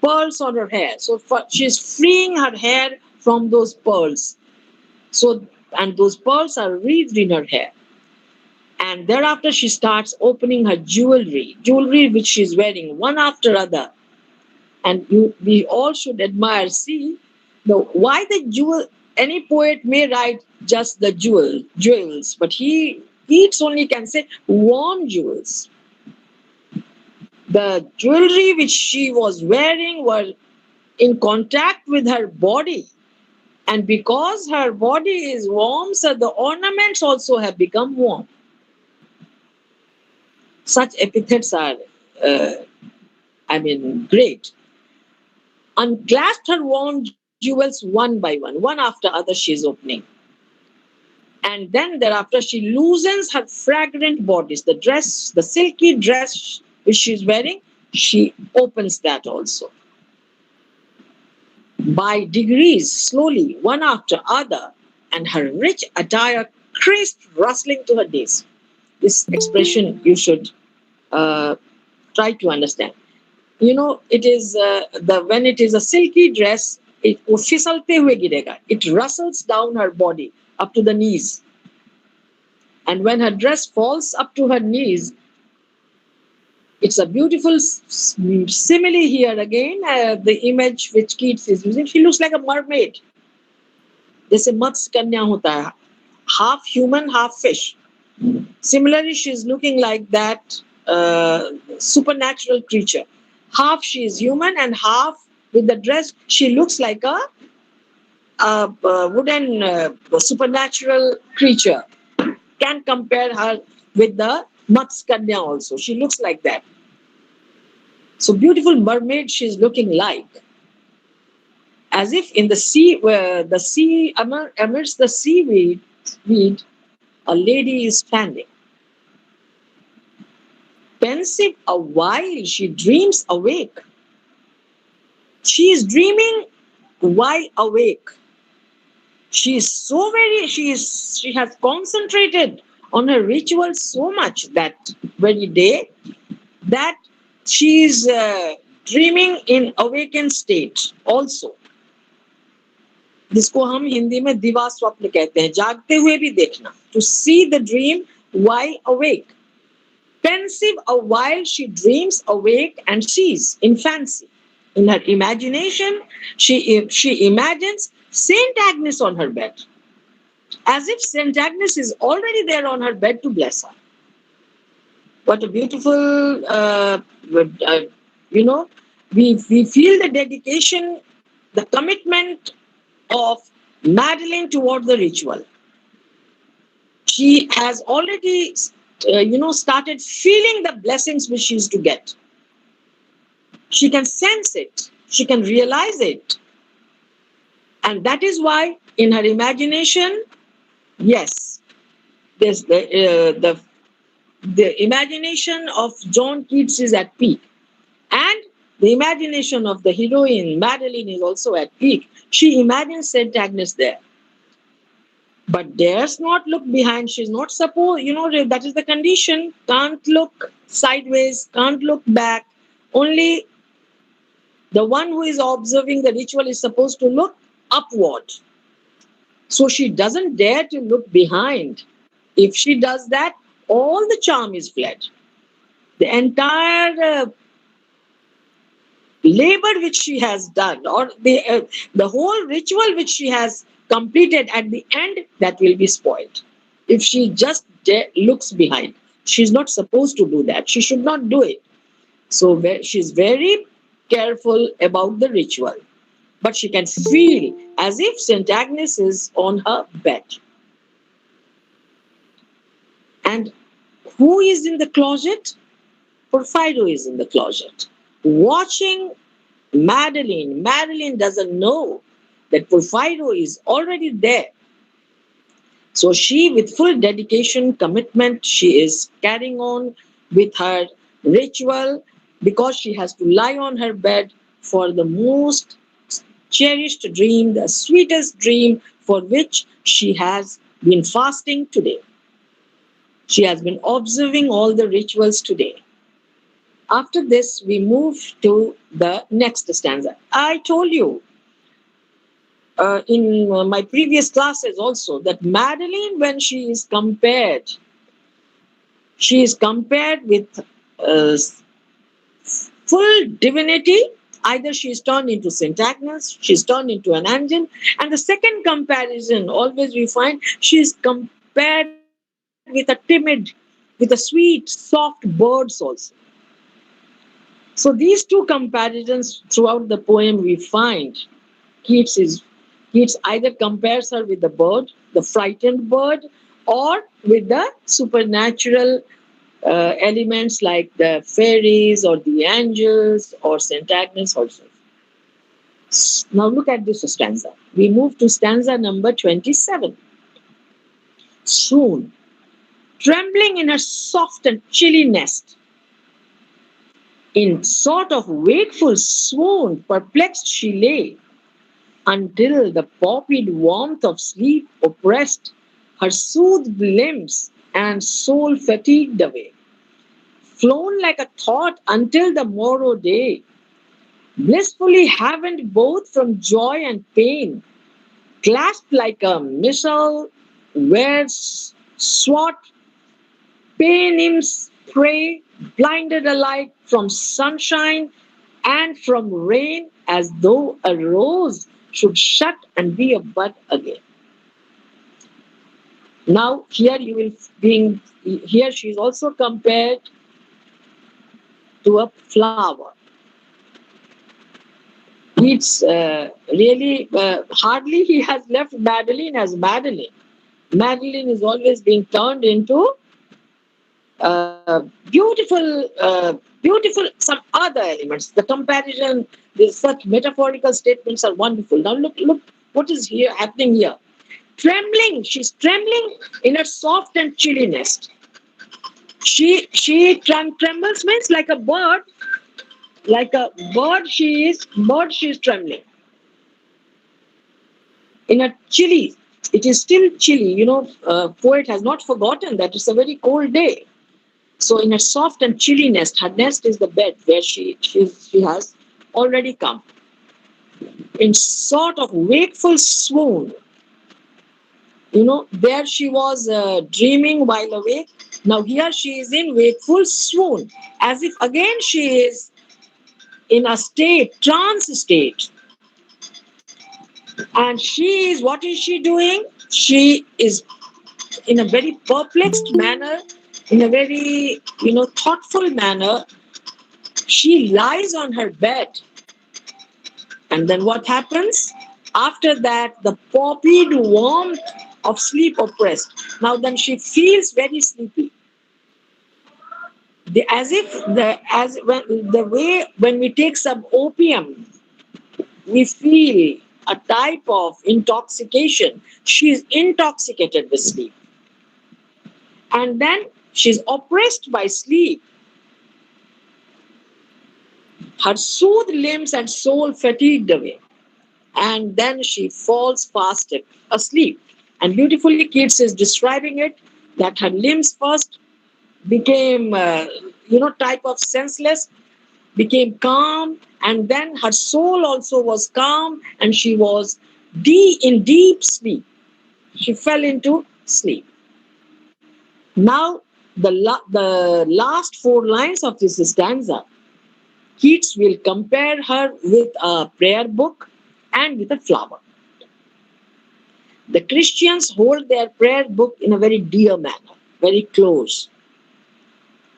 pearls on her hair. So she's freeing her hair from those pearls. So, and those pearls are wreathed in her hair. And thereafter she starts opening her jewelry which she's wearing one after other. And we all should admire, see, why the jewel, any poet may write just the jewels, but he only can say warm jewels. The jewelry which she was wearing were in contact with her body. And because her body is warm, so the ornaments also have become warm. Such epithets are, great. Unclasped her warm jewels one by one after other she is opening. And then thereafter she loosens her fragrant bodice, the dress, the silky dress which she is wearing, she opens that also. By degrees, slowly, one after other, and her rich attire crisp, rustling to her knees. This expression you should try to understand. You know, it is when it is a silky dress, it fisalte hue girega. It rustles down her body up to the knees. And when her dress falls up to her knees, it's a beautiful simile here again. The image which Keats is using, she looks like a mermaid. Jaise Matsya Kanya hota hai, half human, half fish. Similarly, she's looking like that supernatural creature. Half she is human and half with the dress, she looks like a wooden supernatural creature. Can compare her with the Matskanya also. She looks like that. So beautiful mermaid she's looking like. As if in the sea, where the sea, amidst the seaweed, a lady is standing. Pensive a while, she dreams awake. She is dreaming while awake. She is so very, she has concentrated on her ritual so much that very day that she is dreaming in awakened state also. जिसको हम हिंदी में दिवा स्वप्न कहते हैं, जागते हुए भी देखना. To see the dream while awake. Pensive a while she dreams awake and sees in fancy. In her imagination, she imagines Saint Agnes on her bed, as if Saint Agnes is already there on her bed to bless her. What a beautiful, we feel the dedication, the commitment of Madeline toward the ritual. She has already, started feeling the blessings which she is to get. She can sense it. She can realize it. And that is why in her imagination, yes, there's the imagination of John Keats is at peak. And the imagination of the heroine, Madeline, is also at peak. She imagines St. Agnes there. But dares not look behind. She's not supposed, that is the condition. Can't look sideways, can't look back. Only the one who is observing the ritual is supposed to look upward. So she doesn't dare to look behind. If she does that, all the charm is fled. The entire labor which she has done, or the whole ritual which she has completed at the end, that will be spoiled. If she just looks behind, she's not supposed to do that. She should not do it. So she's very careful about the ritual. But she can feel as if St. Agnes is on her bed. And who is in the closet? Porphyro is in the closet, watching Madeline. Madeline doesn't know that Porphyro is already there. So she, with full dedication, commitment, she is carrying on with her ritual because she has to lie on her bed for the most cherished dream, the sweetest dream for which she has been fasting today. She has been observing all the rituals today. After this, we move to the next stanza. I told you in my previous classes also that Madeline, when she is compared with full divinity. Either she is turned into St. Agnes, she is turned into an angel. And the second comparison, always we find, she is compared with a sweet, soft birds also. So these two comparisons throughout the poem we find. Keats either compares her with the bird, the frightened bird, or with the supernatural elements like the fairies or the angels or St. Agnes also. Now look at this stanza. We move to stanza number 27. Soon, trembling in her soft and chilly nest, in sort of wakeful swoon, perplexed she lay, until the poppied warmth of sleep oppressed her soothed limbs and soul fatigued away. Flown like a thought until the morrow day, blissfully havent both from joy and pain, clasped like a missile where swat paynims pray, blinded alike from sunshine and from rain, as though a rose should shut and be a bud again. Now here she is also compared to a flower. It's really hardly he has left Madeline as Madeline. Madeline is always being turned into beautiful some other elements. The comparison, these such metaphorical statements are wonderful. Now look what is here happening here. Trembling, she's trembling in her soft and chilly nest. She trembles means like a bird. She is trembling in a chilly. It is still chilly. Poet has not forgotten that it's a very cold day. So in a soft and chilly nest, her nest is the bed where she has already come. In sort of wakeful swoon, there she was dreaming while awake. Now here she is in wakeful swoon, as if again she is in a trance state. And what is she doing? She is in a very perplexed manner, in a very, thoughtful manner. She lies on her bed. And then what happens? After that, the poppied warmth of sleep oppressed. Now then she feels very sleepy. When we take some opium, we feel a type of intoxication. She is intoxicated with sleep. And then she's oppressed by sleep. Her soothed limbs and soul fatigued away. And then she falls fast asleep. And beautifully Keats is describing it, that her limbs first became, type of senseless, became calm, and then her soul also was calm, and she was in deep sleep. She fell into sleep. Now, the last four lines of this stanza, Keats will compare her with a prayer book and with a flower. The Christians hold their prayer book in a very dear manner, very close.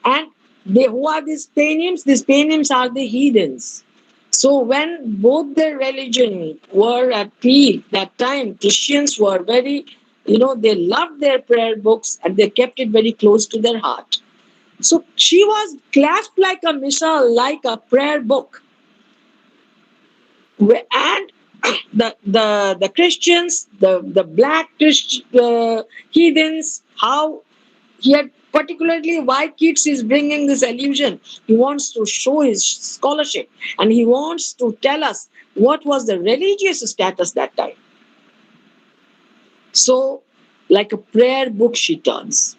And who are these paynims? These paynims are the heathens. So when both their religion were at peak, that time Christians were very, they loved their prayer books and they kept it very close to their heart. So she was clasped like a missal, like a prayer book. And the Christians, the black heathens, how he had, particularly why Keats is bringing this allusion. He wants to show his scholarship and he wants to tell us what was the religious status that time. So, like a prayer book she turns,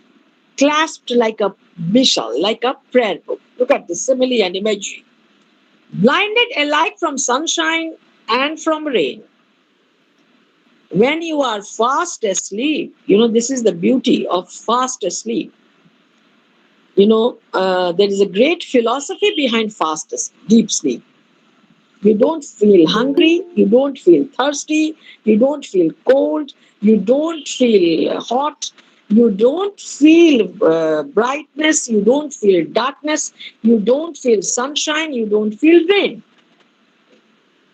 clasped like a missal, like a prayer book. Look at the simile and imagery. Blinded alike from sunshine and from rain. When you are fast asleep, this is the beauty of fast asleep. There is a great philosophy behind deep sleep. You don't feel hungry, you don't feel thirsty, you don't feel cold, you don't feel hot, you don't feel brightness, you don't feel darkness, you don't feel sunshine, you don't feel rain.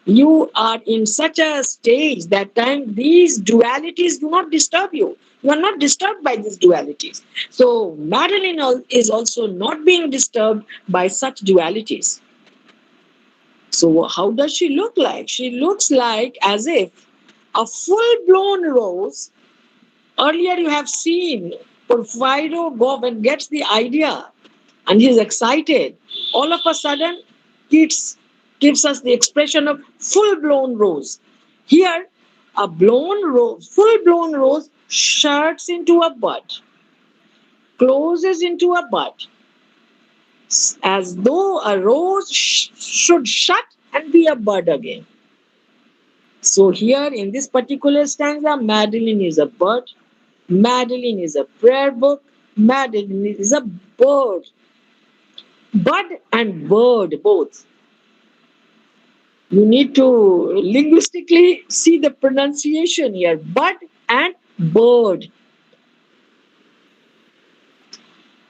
You are in such a stage that time these dualities do not disturb you. You are not disturbed by these dualities. So Madeline is also not being disturbed by such dualities. So how does she look like? She looks like as if a full-blown rose. Earlier you have seen Porfirio go and gets the idea and he's excited. All of a sudden, Keats gives us the expression of full-blown rose. Here, a full-blown rose shirts into a bud, closes into a bud, as though a rose should shut and be a bud again. So here in this particular stanza, Madeline is a bud, Madeline is a prayer book, Madeline is a bird. Bud and bird both. You need to linguistically see the pronunciation here. Bud and bird.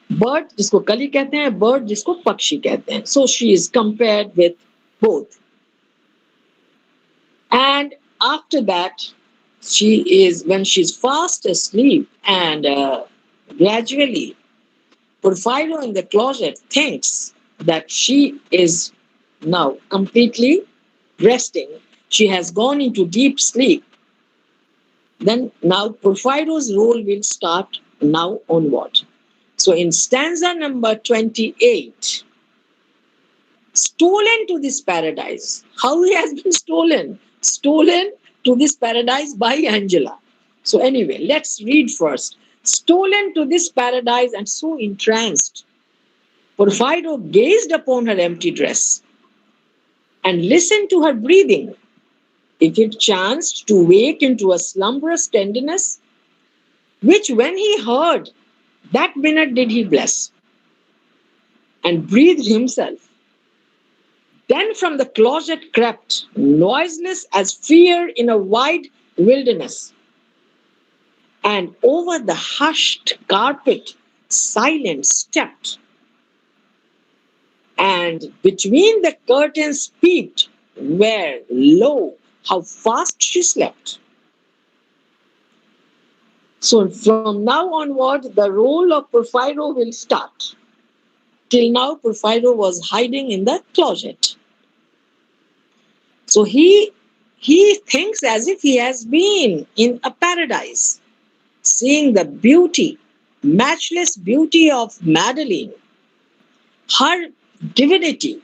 Bird जिसको कली कहते हैं, bird जिसको पक्षी कहते हैं. So she is compared with both. And after that, when she's fast asleep and gradually Porphyro in the closet thinks that she is now completely resting. She has gone into deep sleep. Then now Porphyro's role will start now onward. So in stanza number 28, stolen to this paradise. How he has been stolen? Stolen to this paradise by Angela. So anyway, let's read first. Stolen to this paradise and so entranced, Porphyro gazed upon her empty dress and listened to her breathing. If it chanced to wake into a slumberous tenderness, which when he heard, that minute did he bless and breathed himself. Then from the closet crept, noiseless as fear in a wide wilderness, and over the hushed carpet silent stepped, and between the curtains peeped, where, lo, how fast she slept. So from now onward, the role of Porphyro will start. Till now, Porphyro was hiding in the closet. So he thinks as if he has been in a paradise, seeing the beauty, matchless beauty of Madeline, her divinity,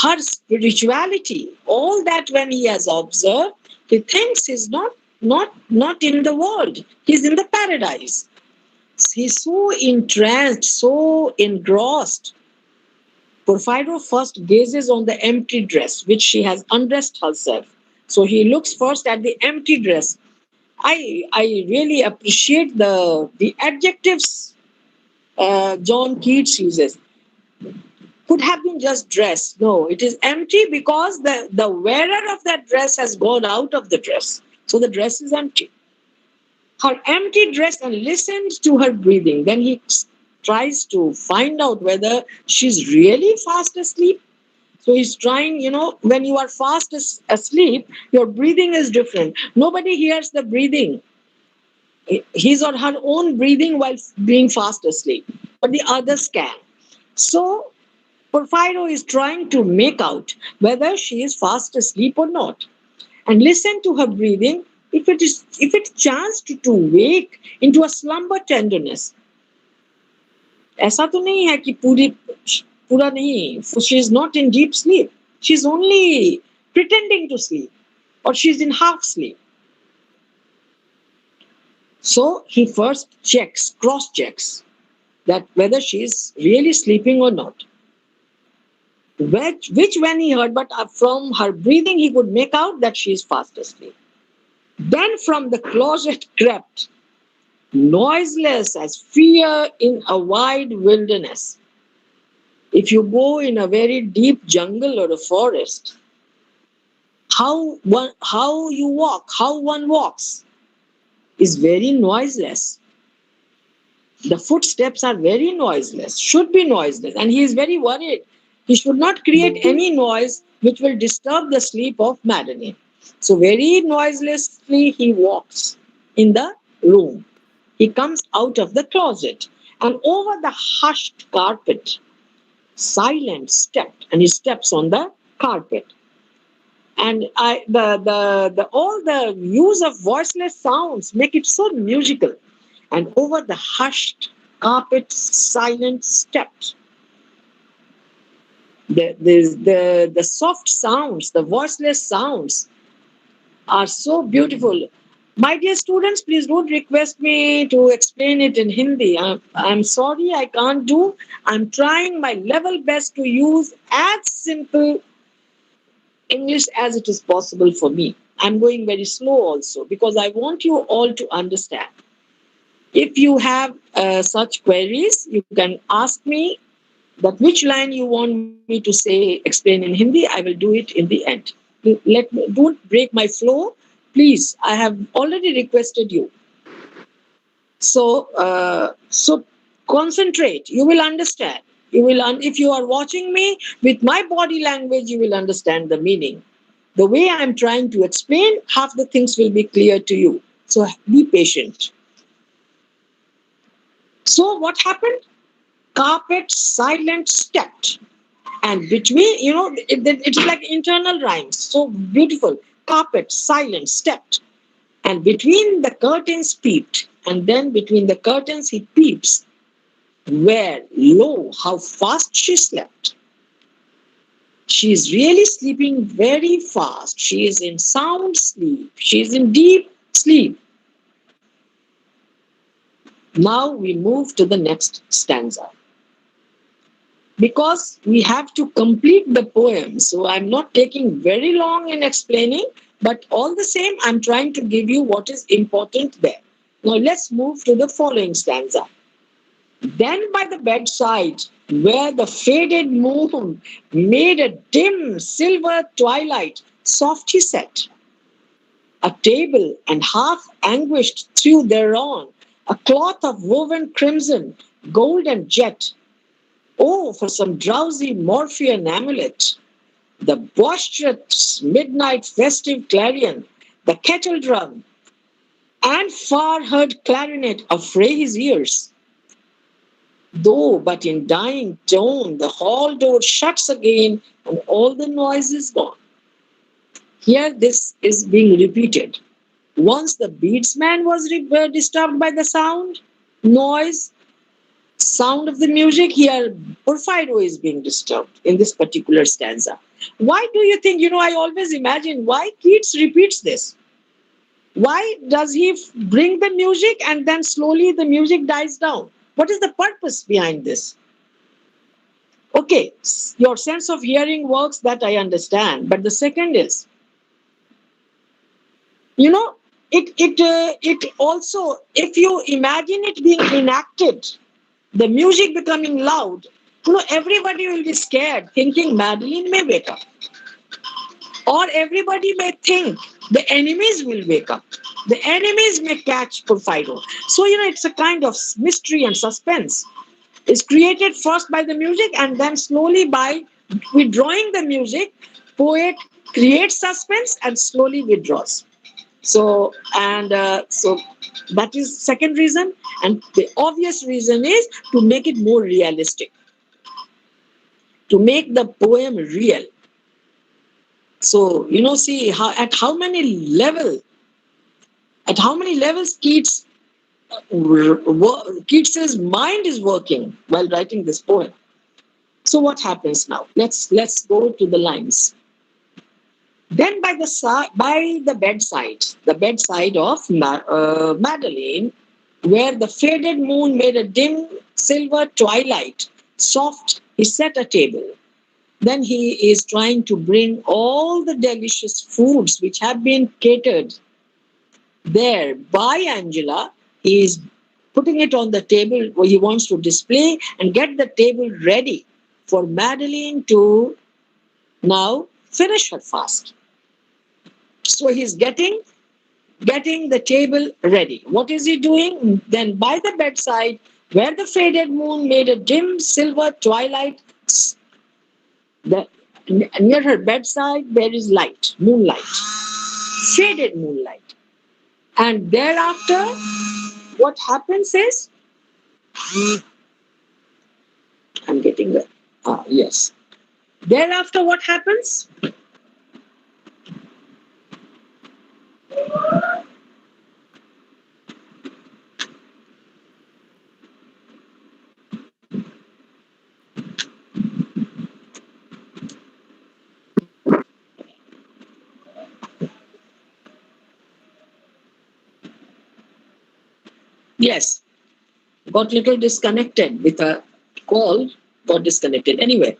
her spirituality, all that when he has observed, he thinks he's not in the world, he's in the paradise. He's so entranced, so engrossed. Porphyro first gazes on the empty dress, which she has undressed herself. So he looks first at the empty dress. I really appreciate the adjectives John Keats uses. Could have been just dress. No, it is empty because the wearer of that dress has gone out of the dress. So the dress is empty. Her empty dress, and listens to her breathing. Then he tries to find out whether she's really fast asleep. So he's trying, when you are fast asleep, your breathing is different. Nobody hears the breathing, his or her own breathing while being fast asleep, but the others can. So Porphyro is trying to make out whether she is fast asleep or not, and listen to her breathing. If it chanced to wake into a slumber tenderness, ऐसा तो नहीं है कि पूरा नहीं. She is not in deep sleep. She is only pretending to sleep, or she is in half sleep. So he first cross checks that whether she is really sleeping or not. Which when he heard, but from her breathing he could make out that she is fast asleep. Then from the closet crept, noiseless as fear in a wide wilderness. If you go in a very deep jungle or a forest, how one walks is very noiseless. The footsteps are very noiseless, should be noiseless, and he is very worried. He should not create any noise which will disturb the sleep of Madeline. So very noiselessly he walks in the room. He comes out of the closet, and over the hushed carpet, silent stepped, and he steps on the carpet. And all the use of voiceless sounds make it so musical. And over the hushed carpet, silent stepped. The soft sounds, the voiceless sounds are so beautiful. My dear students, please don't request me to explain it in Hindi. I'm sorry, I can't do. I'm trying my level best to use as simple English as it is possible for me. I'm going very slow also because I want you all to understand. If you have such queries, you can ask me that which line you want me to say, explain in Hindi. I will do it in the end. Don't break my flow. Please, I have already requested you. So concentrate. You will understand. If you are watching me with my body language, you will understand the meaning. The way I am trying to explain, half the things will be clear to you. So be patient. So what happened? carpet silent stepped. And between, it's like internal rhymes. So beautiful. Carpet silent stepped. And between the curtains peeped. And then between the curtains he peeps. Where, lo, how fast she slept. She is really sleeping very fast. She is in sound sleep. She is in deep sleep. Now we move to the next stanza. Because we have to complete the poem, so I'm not taking very long in explaining, but all the same, I'm trying to give you what is important there. Now let's move to the following stanza. Then by the bedside, where the faded moon made a dim silver twilight, soft he sat. A table and half anguished threw thereon a cloth of woven crimson, gold and jet. Oh, for some drowsy Morphean amulet, the boisterous midnight festive clarion, the kettle drum, and far heard clarinet affray his ears. Though but in dying tone, the hall door shuts again, and all the noise is gone. Here this is being repeated. Once the beadsman was disturbed by the noise, sound of the music. Here Porfido is being disturbed in this particular stanza. Why do you think, I always imagine why Keats repeats this. Why does he bring the music and then slowly the music dies down? What is the purpose behind this? Okay, your sense of hearing works, that I understand. But the second is, it also, if you imagine it being enacted, the music becoming loud, everybody will be scared, thinking Madeline may wake up. Or everybody may think the enemies will wake up. The enemies may catch Porfido. So, it's a kind of mystery and suspense. It's created first by the music, and then slowly by withdrawing the music, poet creates suspense and slowly withdraws. So that is second reason. And the obvious reason is to make it more realistic, to make the poem real. So, see at how many levels Keats's mind is working while writing this poem. So what happens now? Let's go to the lines. Then by the bedside of Madeline, where the faded moon made a dim silver twilight, soft, he set a table. Then he is trying to bring all the delicious foods which have been catered there by Angela. He is putting it on the table where he wants to display and get the table ready for Madeline to now finish her fast. So he's getting the table ready. What is he doing? Then by the bedside, where the faded moon made a dim silver twilight, near her bedside there is light, moonlight, faded moonlight. And thereafter, what happens is, I'm getting the, yes. Thereafter, what happens? Yes, got little disconnected with a call, got disconnected. Anyway,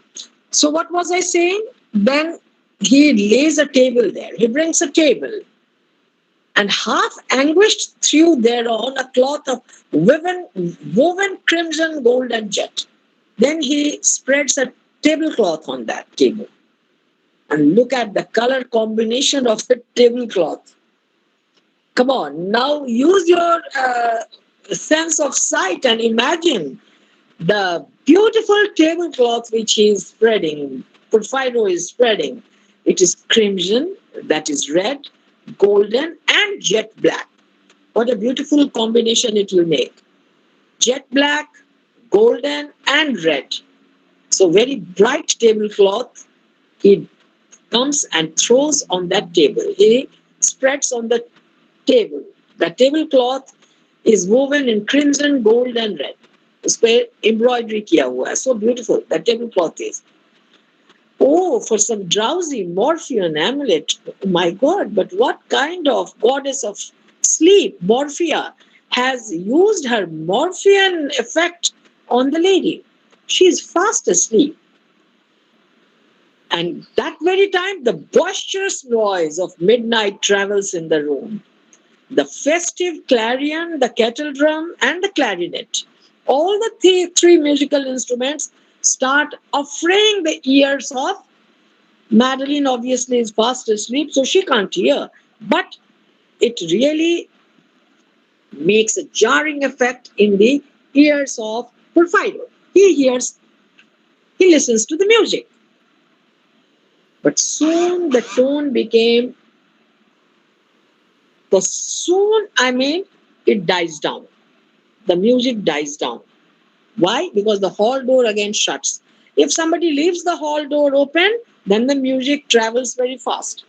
so what was I saying? Then he lays a table there. He brings a table, and half anguished threw thereon a cloth of woven crimson, gold, and jet. Then he spreads a tablecloth on that table. And look at the color combination of the tablecloth. Come on, now use your sense of sight and imagine the beautiful tablecloth which he is spreading, Porfido is spreading. It is crimson, that is red, golden, and jet black. What a beautiful combination it will make. Jet black, golden and red. So very bright tablecloth he comes and throws on that table. He spreads on the table. The tablecloth is woven in crimson, gold and red. उस पे embroidery किया हुआ है. So beautiful that tablecloth is. Oh, for some drowsy Morphean amulet. My God, but what kind of goddess of sleep, Morphia, has used her Morphean effect on the lady? She is fast asleep. And that very time, the boisterous noise of midnight travels in the room. The festive clarion, the kettle drum, and the clarinet. All the three musical instruments start affraying the ears of Madeline. Obviously is fast asleep, so she can't hear. But it really makes a jarring effect in the ears of Porfido. He listens to the music. But soon the tone became, it dies down. The music dies down. Why? Because the hall door again shuts. If somebody leaves the hall door open, then the music travels very fast.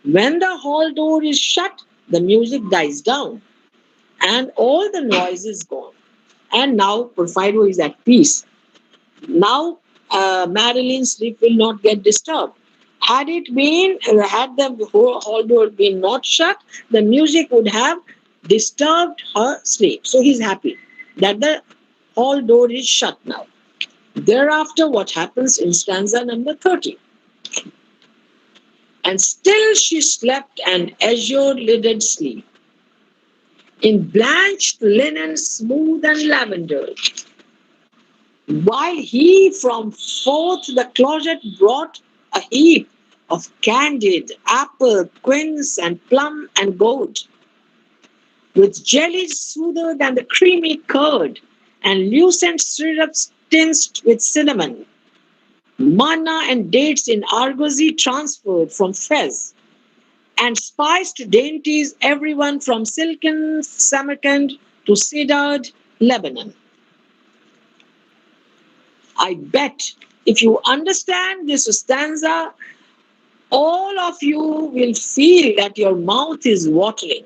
When the hall door is shut, the music dies down and all the noise is gone. And now Porfido is at peace. Now Madeline's sleep will not get disturbed. Had the hall door been not shut, the music would have disturbed her sleep. So he's happy that the hall door is shut now. Thereafter, what happens in stanza number 30? And still she slept an azure-lidded sleep, in blanched linen smooth and lavender, while he from forth the closet brought a heap of candid apple, quince, and plum and gold, with jellies smoother than the creamy curd, and lucent syrups tinged with cinnamon, manna and dates in argosy transferred from Fez, and spiced dainties everyone from silken Samarkand to cedared Lebanon. I bet if you understand this stanza, all of you will feel that your mouth is watering.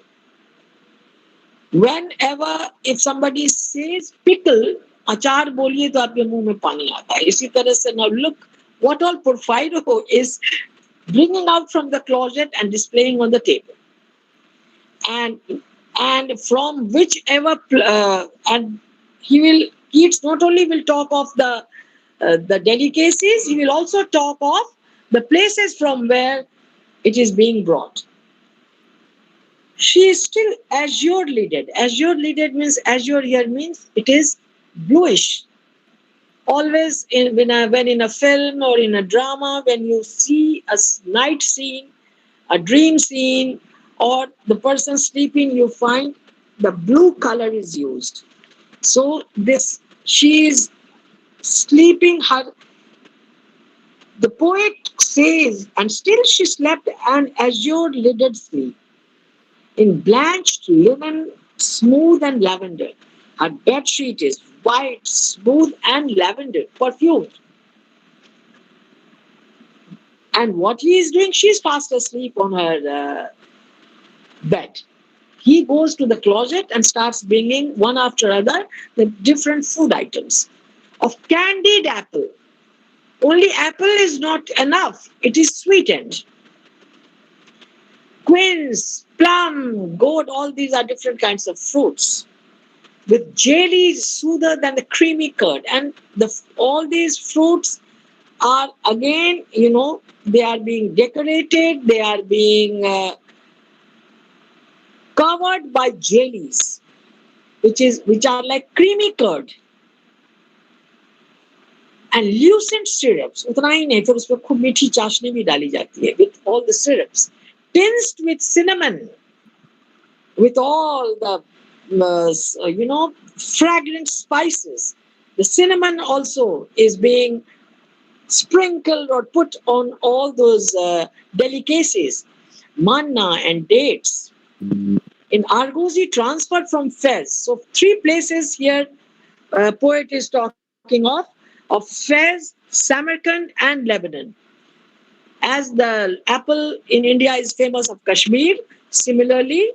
Whenever, if somebody says pickle, अचार बोलिए तो आपके मुंह में पानी आता है. इसी तरह से now look what all Porfido is bringing out from the closet and displaying on the table. And from whichever and he not only will talk of the delicacies, he will also talk of the places from where it is being brought. She is still azure-lidded. Azure-lidded means, azure here means it is bluish. Always when in a film or in a drama, when you see a night scene, a dream scene, or the person sleeping, you find the blue color is used. So she is sleeping the poet says, and still she slept an azure-lidded sleep, in blanched linen, smooth and lavender. Her bed sheet is white, smooth and lavender, perfumed. And what he is doing, she is fast asleep on her bed. He goes to the closet and starts bringing one after other the different food items. Of candied apple. Only apple is not enough. It is sweetened. Quince, plum, gourd, all these are different kinds of fruits. With jellies smoother than the creamy curd. And all these fruits are again, they are being decorated, they are being covered by jellies, which are like creamy curd. And lucent syrups, उतना ही नहीं, फिर उसमें खूब मीठी चाशनी भी डाली जाती है, with all the syrups, tinged with cinnamon, with all the fragrant spices. The cinnamon also is being sprinkled or put on all those delicacies, manna and dates. In argosy transferred from Fez. So 3 places here poet is talking of Fez, Samarkand, and Lebanon. As the apple in India is famous of Kashmir, similarly,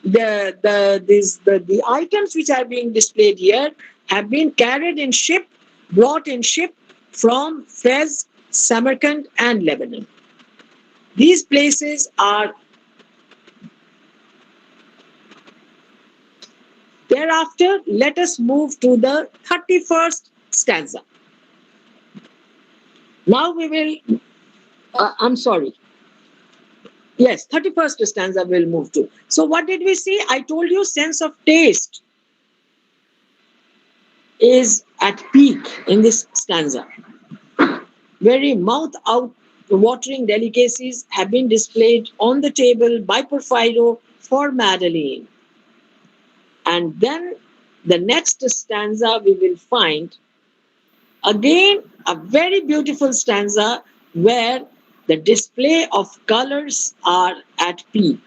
the items which are being displayed here have been carried in ship, brought in ship from Fez, Samarkand, and Lebanon. These places are thereafter. Let us move to the 31st stanza. Now we will, I'm sorry. Yes, 31st stanza we'll move to. So what did we see? I told you sense of taste is at peak in this stanza. Very mouth out watering delicacies have been displayed on the table by Porfido for Madeline. And then the next stanza we will find again a very beautiful stanza where the display of colors are at peak.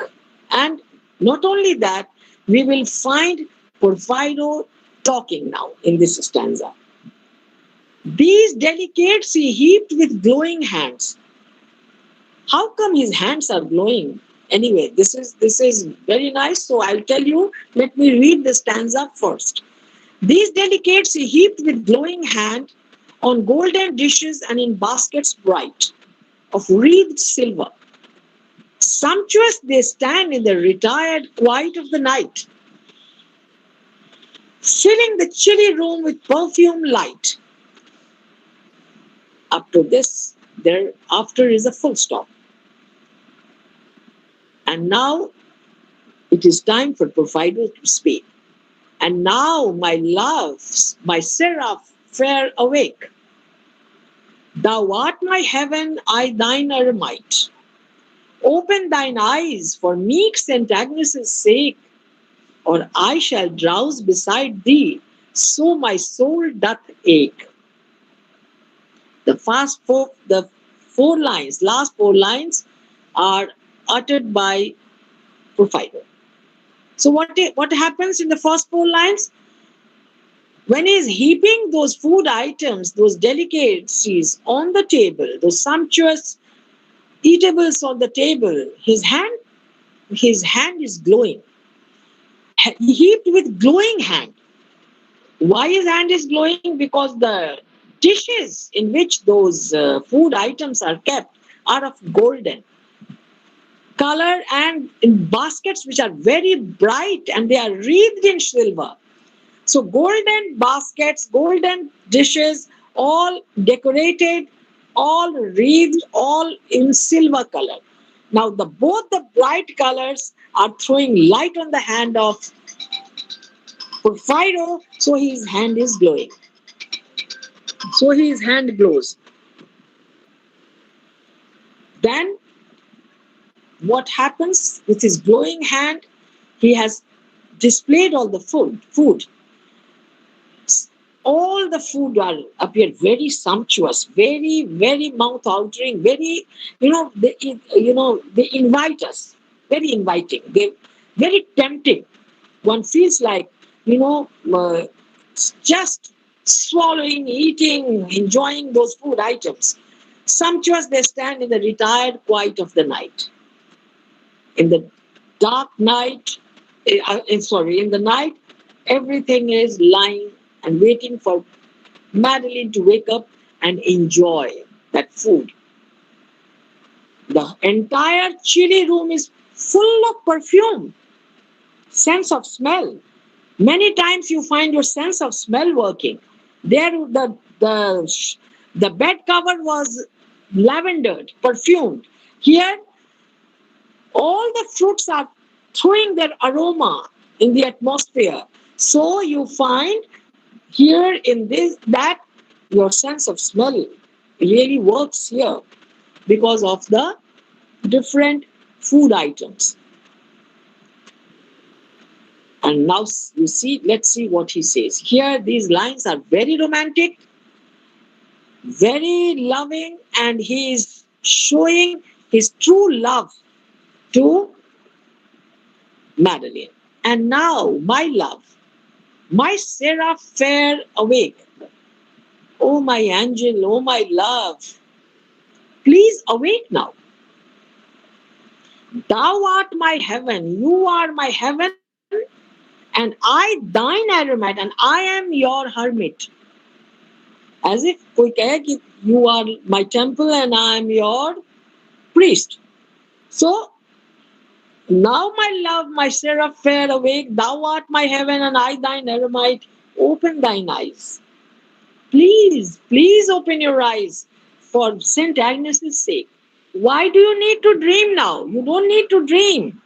And not only that, we will find Porfido talking now in this stanza. These delicates he heaped with glowing hands. How come his hands are glowing? Anyway, this is very nice. So I'll tell you, let me read the stanza first. These delicates he heaped with glowing hand on golden dishes and in baskets bright of wreathed silver. Sumptuous they stand in the retired quiet of the night, filling the chilly room with perfume light. Up to this, thereafter is a full stop. And now it is time for Porfido to speak. And now, my loves, my seraph, fair awake. Thou art my heaven, I thine eremite. Open thine eyes for meek St. Agnes' sake, or I shall drowse beside thee, so my soul doth ache. The last four lines are uttered by Porfido. So what happens in the first four lines? When he is heaping those food items, those delicacies on the table, those sumptuous eatables on the table, his hand is glowing. He heaped with glowing hand. Why his hand is glowing? Because the dishes in which those food items are kept are of golden color and in baskets which are very bright and they are wreathed in silver. So golden baskets, golden dishes, all decorated, all wreathed, all in silver color. Now both the bright colors are throwing light on the hand of Porfido, so his hand is glowing. So his hand glows. Then what happens with his glowing hand? He has displayed all the food. All the food appear very sumptuous, very, very mouth-watering, very, they invite us, very inviting, they very tempting. One feels like, just swallowing, eating, enjoying those food items. Sumptuous they stand in the retired quiet of the night. In the dark night, in the night, everything is lying and waiting for Madeline to wake up and enjoy that food. The entire chilly room is full of perfume, sense of smell. Many times you find your sense of smell working. There, the bed cover was lavendered, perfumed. Here, all the fruits are throwing their aroma in the atmosphere. So you find here in that your sense of smell really works here because of the different food items. And now you see, let's see what he says. Here these lines are very romantic, very loving, and he is showing his true love to Madeline. And now, my love, my seraph fair awake. Oh, my angel, oh, my love, please awake now. Thou art my heaven, you are my heaven, and I thine eremite, and I am your hermit. As if कोई कहे कि you are my temple and I am your priest. So now, my love, my seraph fair, awake, thou art my heaven and I thine eremite. Open thine eyes. Please, please open your eyes for St. Agnes's sake. Why do you need to dream now? You don't need to dream.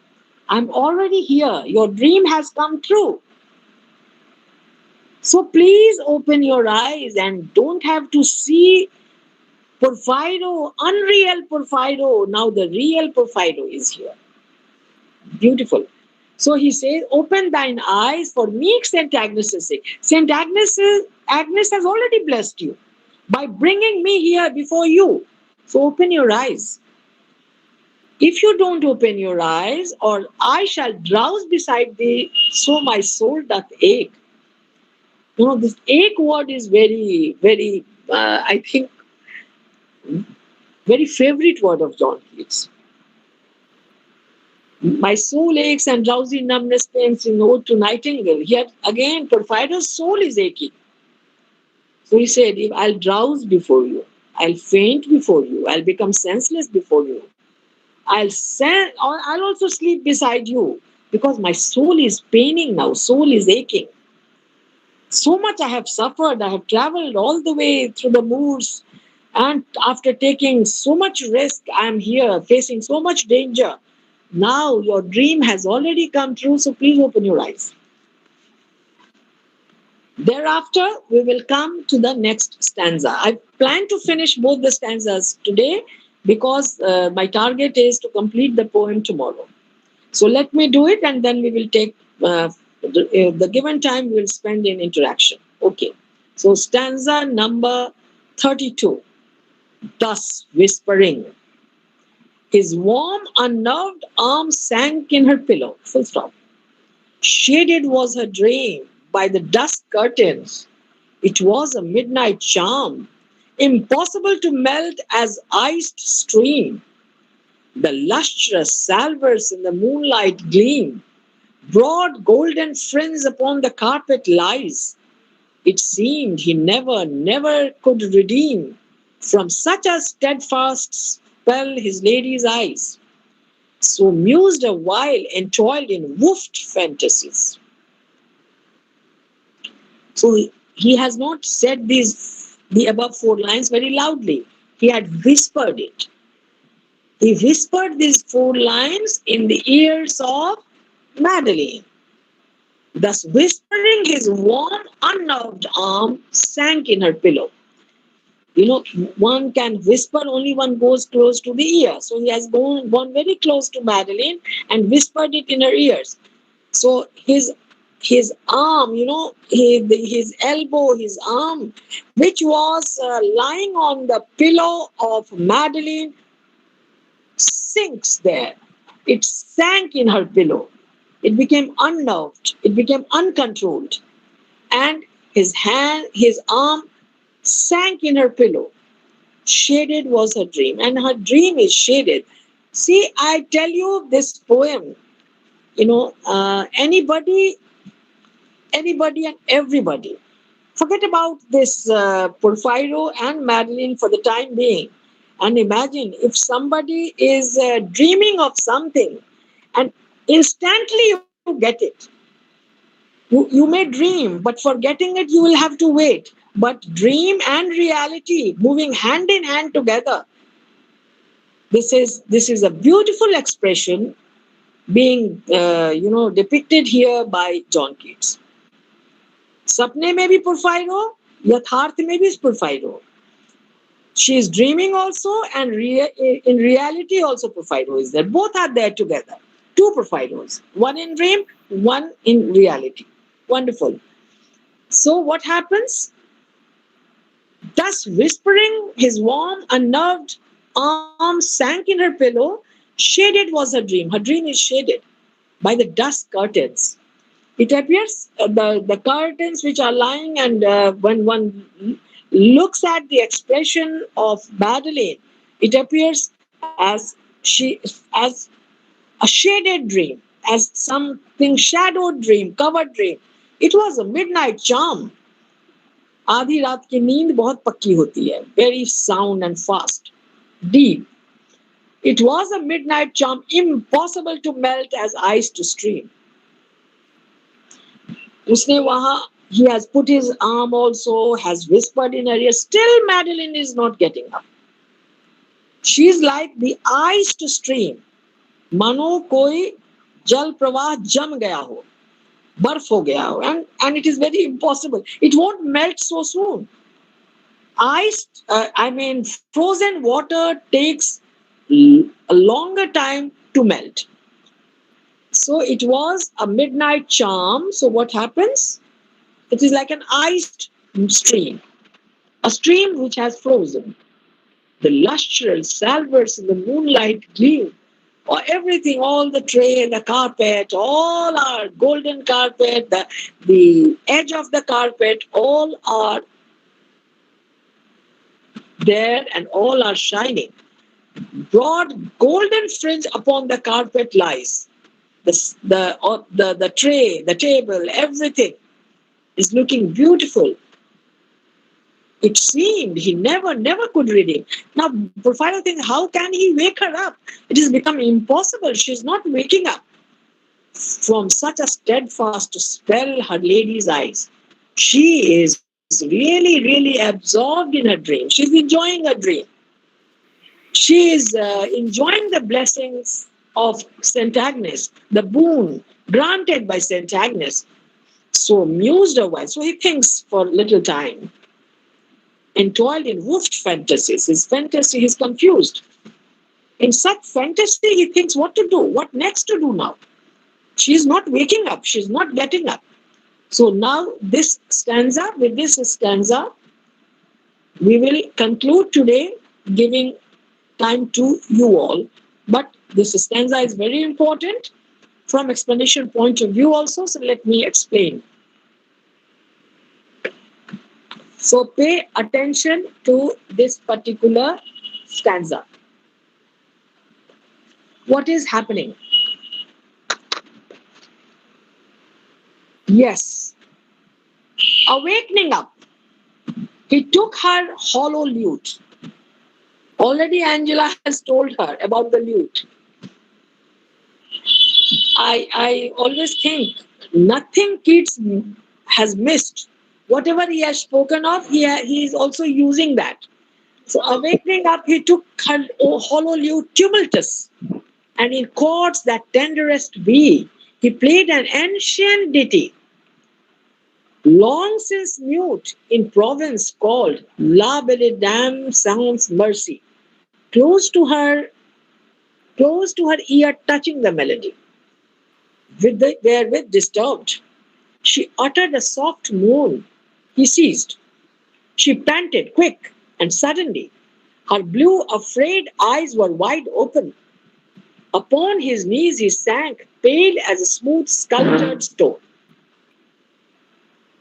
I'm already here. Your dream has come true. So please open your eyes and don't have to see Porfido, unreal Porfido. Now the real Porfido is here. Beautiful. So he says, open thine eyes for meek St. Agnes' sake. Agnes has already blessed you by bringing me here before you. So open your eyes. If you don't open your eyes, or I shall drowse beside thee, so my soul doth ache. You know, this ache word is very, very, I think, very favorite word of John Keats. My soul aches and drowsy numbness pains in ode to Nightingale. Here again, Porfido's soul is aching. So he said, if I'll drowse before you, I'll faint before you, I'll become senseless before you. I'll also sleep beside you because my soul is paining now, soul is aching. So much I have suffered, I have traveled all the way through the moors, and after taking so much risk, I am here facing so much danger. Now your dream has already come true, so please open your eyes. Thereafter, we will come to the next stanza. I plan to finish both the stanzas today because my target is to complete the poem tomorrow. So let me do it and then we will take the given time we will spend in interaction. Okay. So stanza number 32. Thus whispering. His warm, unnerved arm sank in her pillow. Full stop. Shaded was her dream by the dusk curtains. It was a midnight charm, impossible to melt as iced stream. The lustrous salvers in the moonlight gleam. Broad golden fringe upon the carpet lies. It seemed he never, never could redeem from such a steadfast spell his lady's eyes. So mused a while and toiled in woofed fantasies. So he has not said the above 4 lines very loudly. He had whispered it. He whispered these 4 lines in the ears of Madeline. Thus whispering, his warm, unnerved arm sank in her pillow. You know, one can whisper only one goes close to the ear. So he has gone very close to Madeline and whispered it in her ears. So his arm, you know, his elbow, his arm, which was lying on the pillow of Madeline, sinks there. It sank in her pillow. It became unnerved. It became uncontrolled. And his arm sank in her pillow. Shaded was her dream. And her dream is shaded. See, I tell you this poem, you know, anybody and everybody. Forget about this Porfido and Madeline for the time being. And imagine if somebody is dreaming of something and instantly you get it. You may dream, but for getting it, you will have to wait. But dream and reality moving hand in hand together. This is a beautiful expression being depicted here by John Keats. Sapne mein bhi Porfido, Yatharth mein bhi is Porfido. She is dreaming also, and in reality also Porfido is there. Both are there together. 2 Porfidos. One in dream, one in reality. Wonderful. So what happens? Thus whispering, his warm, unnerved arm sank in her pillow. Shaded was her dream. Her dream is shaded by the dusk curtains. It appears the curtains which are lying, and when one looks at the expression of Madeline, it appears as a shaded dream, as something shadowed dream, covered dream. It was a midnight charm. आधी रात की नींद बहुत पक्की होती है, very sound and fast, deep. It was a midnight charm, impossible to melt as ice to stream. उसने वहां, he has put his arm also, has whispered in her ear. Still, Madeline is not getting up. She's like the ice to stream. मानो कोई जल प्रवाह जम गया हो, बर्फ हो गया हो, and it is very impossible. It won't melt so soon. Ice, frozen water takes a longer time to melt. So it was a midnight charm. So what happens? It is like an iced stream, a stream which has frozen. The lustrous salvers in the moonlight gleam, or everything, all the tray, the carpet, all our golden carpet, the edge of the carpet, all are there and all are shining. Broad golden fringe upon the carpet lies. The tray, the table, everything is looking beautiful. It seemed he never could redeem. Now, Porphyro thinks, how can he wake her up? It has become impossible. She's not waking up. From such a steadfast spell, her lady's eyes. She is really absorbed in her dream. She's enjoying her dream. She is enjoying the blessings of St. Agnes, the boon granted by St. Agnes. So mused a while. So he thinks for a little time. Entoiled in woofed fantasies. His fantasy, he's confused. In such fantasy, he thinks what to do, what next to do now. She's not waking up, she's not getting up. So now with this stanza, we will conclude today, giving time to you all. But this stanza is very important from explanation point of view also, so let me explain. So pay attention to this particular stanza. What is happening? Yes. Awakening up, he took her hollow lute. Already Angela has told her about the lute. I always think nothing Keats has missed. Whatever he has spoken of, he is also using that. So awakening up, he took her hollow lute tumultuous, and in chords that tenderest be, he played an ancient ditty, long since mute, in Provence called La Belle Dam sans Mercy, close to her ear touching the melody. Wherewith disturbed, she uttered a soft moan. He ceased. She panted quick, and suddenly her blue, afraid eyes were wide open. Upon his knees he sank, pale as a smooth sculptured stone.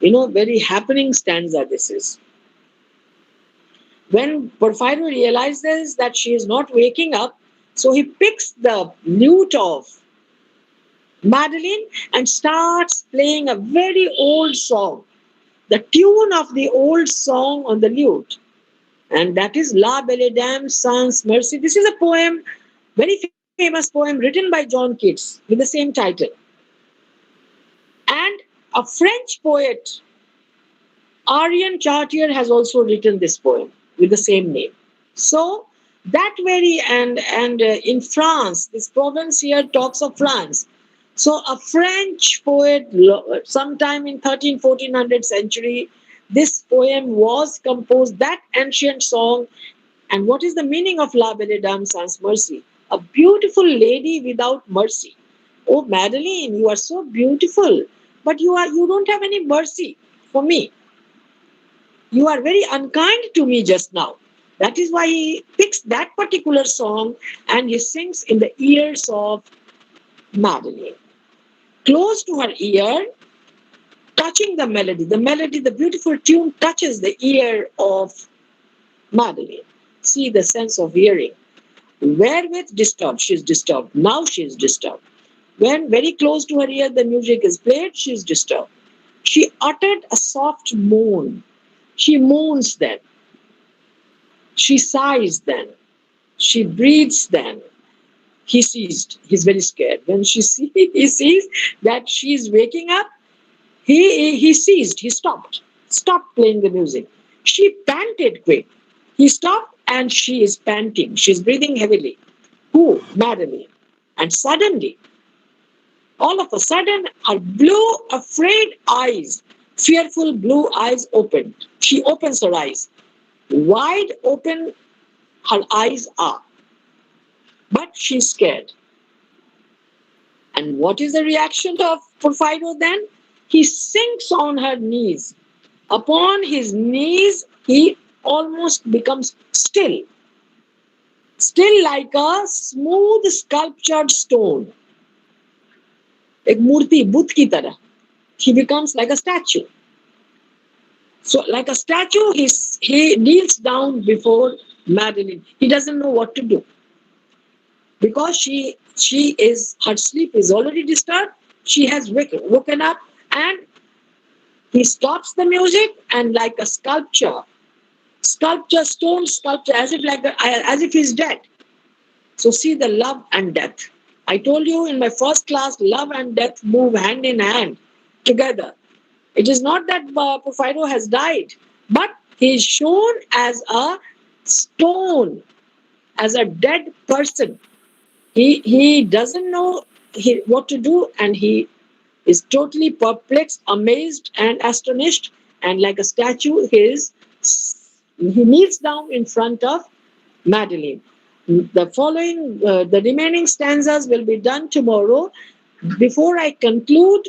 Very happening stanza this is. When Porphyro realizes that she is not waking up, so he picks the lute of Madeline and starts playing a very old song, the tune of the old song on the lute. And that is La Belle Dam sans Mercy. This is a poem, very famous poem written by John Keats with the same title. And a French poet, Aryan Chartier, has also written this poem with the same name. So that very, and in France, this province here talks of France. So a French poet, sometime in 1400 century, this poem was composed, that ancient song. And what is the meaning of La Belle Dame sans Mercy? A beautiful lady without mercy. Oh, Madeline, you are so beautiful, but you don't have any mercy for me. You are very unkind to me just now. That is why he picks that particular song and he sings in the ears of Madeline. Close to her ear, touching the melody. The beautiful tune touches the ear of Madeline. See the sense of hearing. Wherewith disturbed, she is disturbed. Now she is disturbed. When very close to her ear the music is played, she is disturbed. She uttered a soft moan. She moans then. She sighs then. She breathes then. He ceased. He's very scared. When he sees that she is waking up, he ceased. He stopped. Stopped playing the music. She panted quick. He stopped and she is panting. She's breathing heavily. Who? Madeline. And suddenly, all of a sudden, her blue, afraid eyes, fearful blue eyes opened. She opens her eyes. Wide open her eyes are. But she's scared. And what is the reaction of Porfido then? He sinks on her knees. Upon his knees, he almost becomes still. Still like a smooth sculptured stone. Ek murti, Buddha ki tarah. He becomes like a statue. So like a statue, he kneels down before Madeline. He doesn't know what to do. Because her sleep is already disturbed. She has woken up and he stops the music and like a stone sculpture, as if he's dead. So see the love and death. I told you in my first class, love and death move hand in hand together. It is not that Porfido has died, but he is shown as a stone, as a dead person. He doesn't know what to do, and he is totally perplexed, amazed, and astonished. And like a statue, he kneels down in front of Madeline. The remaining stanzas will be done tomorrow. Before I conclude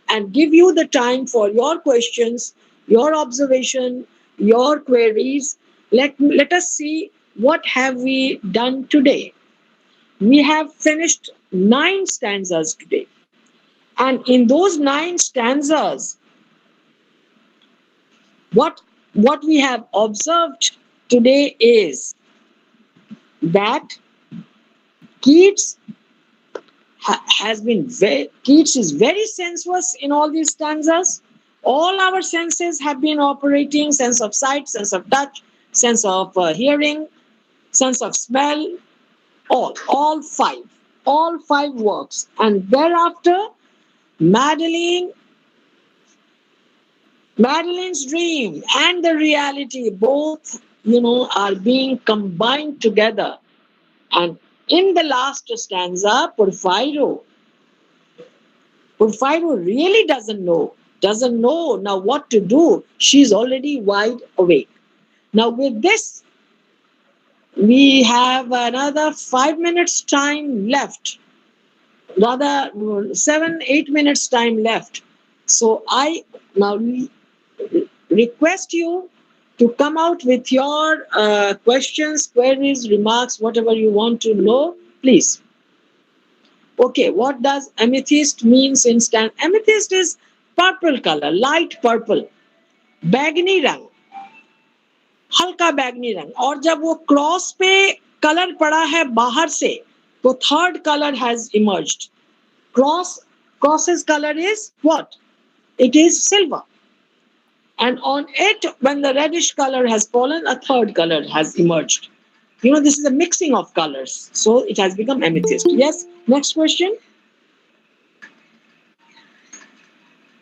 and give you the time for your questions, your observation, your queries, let us see what have we done today. We have finished 9 stanzas today. And in those 9 stanzas, what we have observed today is that Keats Keats is very sensuous in all these stanzas. All our senses have been operating: sense of sight, sense of touch, sense of hearing, sense of smell, all 5 works. And thereafter, Madeline's dream and the reality both, are being combined together. And in the last stanza, Porfido really doesn't know now what to do. She's already wide awake. Now with this, we have another 5 minutes time left. Rather 7-8 minutes time left. So I now request you to come out with your questions, queries, remarks, whatever you want to know, please. Okay, what does amethyst means in stanza? Amethyst is purple color, light purple, बैगनी रंग, हल्का बैगनी रंग. और जब वो cross पे colour पड़ा है बाहर से, तो third color has emerged. Cross's color is what? It is silver. And on it, when the reddish color has fallen, a third color has emerged. This is a mixing of colors. So it has become amethyst. Yes, next question.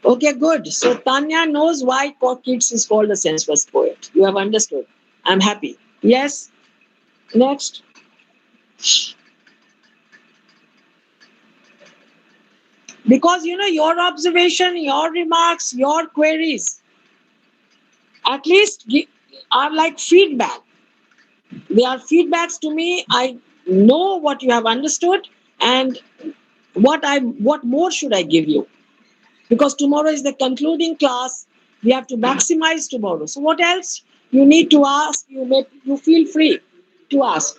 Okay, good. So Tanya knows why Keats is called a sensuous poet. You have understood. I'm happy. Yes, next. Because, your observation, your remarks, your queries, at least are like feedback. They are feedbacks to me. I know what you have understood and what more should I give you? Because tomorrow is the concluding class. We have to maximize tomorrow. So what else you need to ask? You feel free to ask.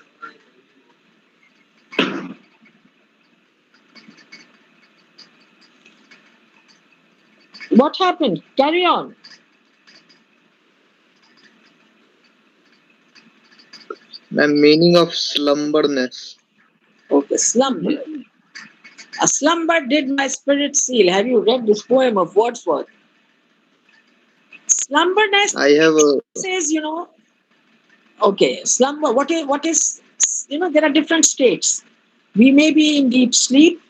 What happened? Carry on. Ma'am, meaning of slumberness. Okay, slumber. A slumber did my spirit seal. Have you read this poem of Wordsworth? Slumberness I have says, okay, slumber. What is, there are different states. We may be in deep sleep.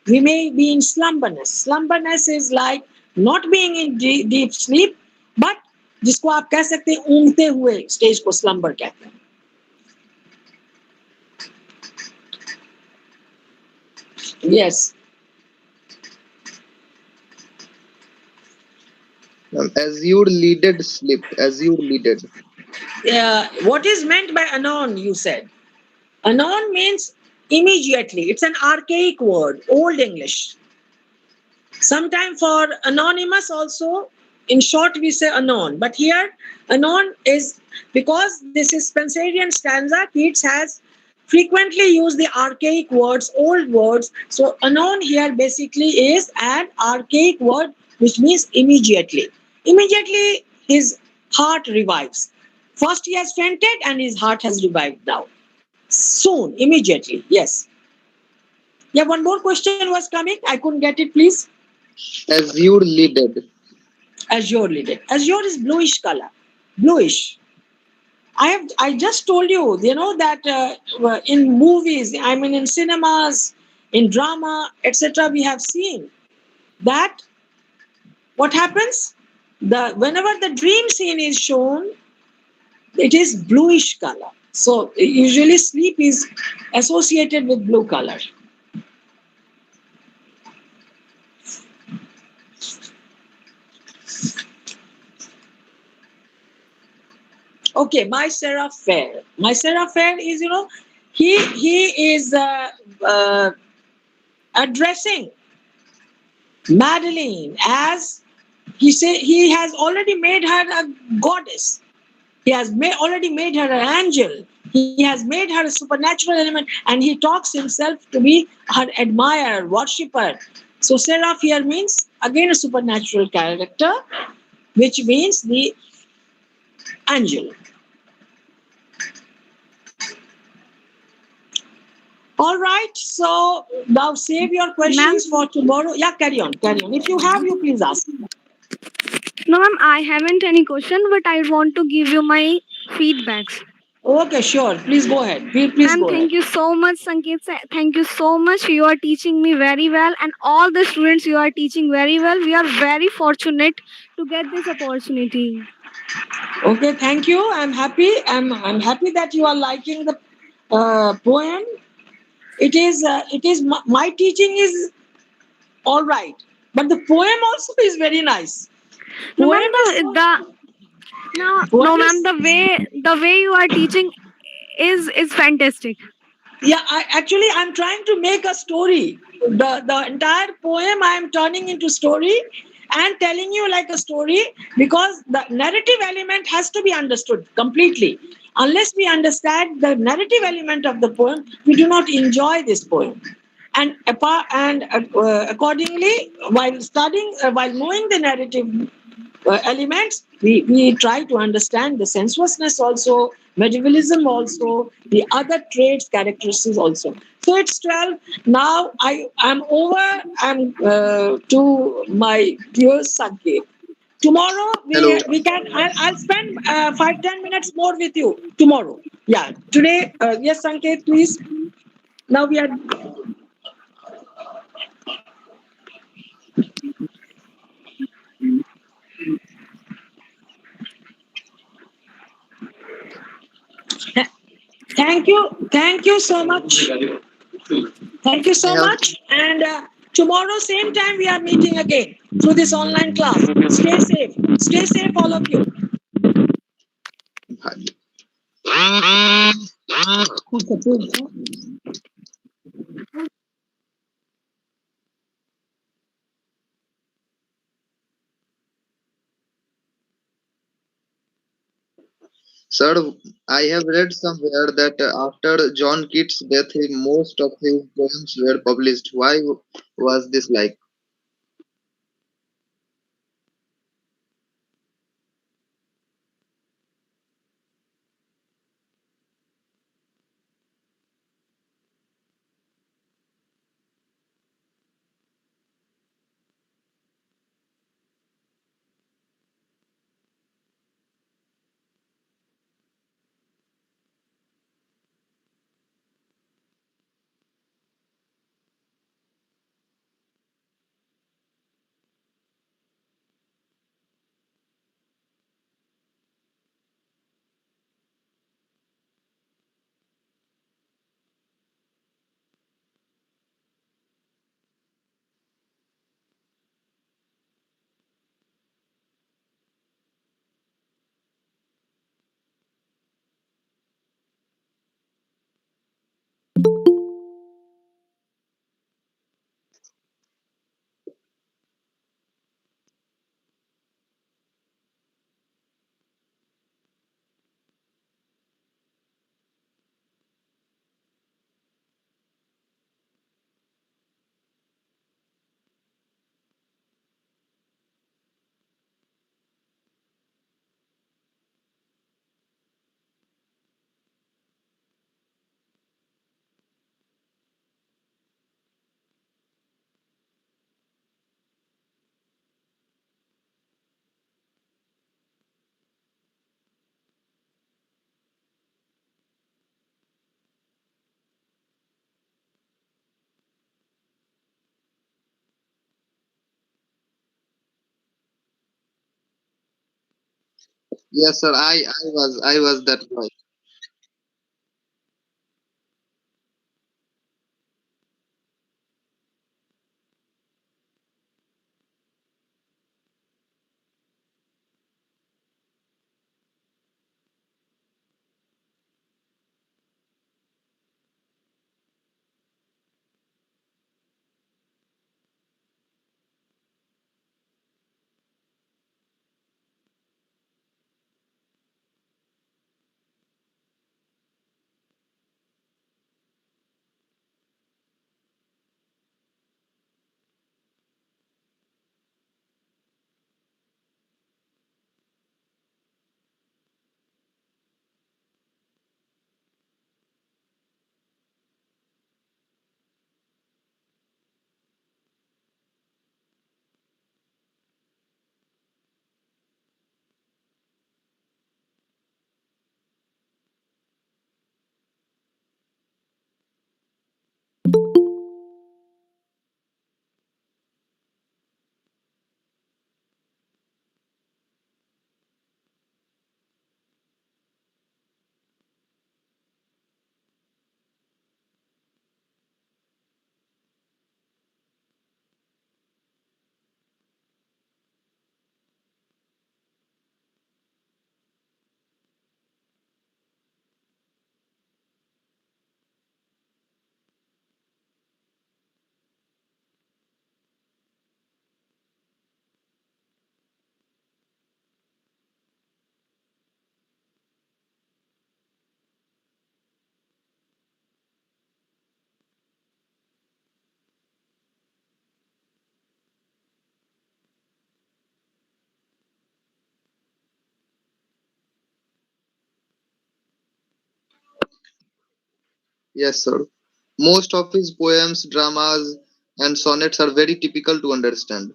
We may be in slumberness. Slumberness is like not being in deep sleep, but जिसको आप कह सकते हैं ऊँघते हुए stage को slumber कहते हैं. Yes. assured leaded sleep. Assured leaded. What is meant by anon, you said? Anon means immediately. It's an archaic word, Old English. Sometimes for anonymous also, in short, we say anon. But here, anon is because this is Spenserian stanza, Keats has frequently used the archaic words, old words. So anon here basically is an archaic word which means immediately. Immediately his heart revives. First he has fainted and his heart has revived now. Soon, immediately, yes. Yeah, one more question was coming. I couldn't get it, please. Assured leaded. Azure lidded. Azure is bluish color. Bluish. I just told you, that in movies, I mean in cinemas, in drama, etc., we have seen that what happens? Whenever the dream scene is shown, it is bluish color. So usually sleep is associated with blue color. Okay, my seraph fair. My seraph fair is, he is addressing Madeline as he has already made her a goddess. He has already made her an angel. He has made her a supernatural element, and he talks himself to be her admirer, worshipper. So seraph here means again a supernatural character, which means the angel. All right, so now save your Ma'am, questions for tomorrow. Yeah, carry on, carry on. If you have, you please ask. no, ma'am, I haven't any question, but I want to give you my feedbacks. Okay, sure. Please go ahead. Please Ma'am, go ahead. thank you so much, Sanket. Thank you so much. You are teaching me very well, and all the students you are teaching very well. We are very fortunate to get this opportunity. Okay, thank you. I'm happy. I'm happy that you are liking the poem. My teaching is all right, but the poem also is very nice. No, ma'am, Poem is so, no, poem ma'am, is the way you are teaching is fantastic. Yeah, I'm trying to make a story. The entire poem I am turning into story and telling you like a story, because the narrative element has to be understood completely. Unless we understand the narrative element of the poem, we do not enjoy this poem. And accordingly, while studying, while knowing the narrative elements, we try to understand the sensuousness also, medievalism also, the other traits, characteristics also. So it's 12. Now I'm over. I'm to my dear Sanket. Tomorrow Hello. I'll spend 5-10 minutes more with you tomorrow. Yeah. Today, yes, Sanket, please. Now we are. Thank you so much. Thank you I so have much. And tomorrow, same time, we are meeting again through this online class. Stay safe. Stay safe, all of you. Sir, I have read somewhere that after John Keats' death, most of his poems were published. Why was this like? Yes, sir. I was that boy. Yes, sir. Most of his poems, dramas, and sonnets are very typical to understand.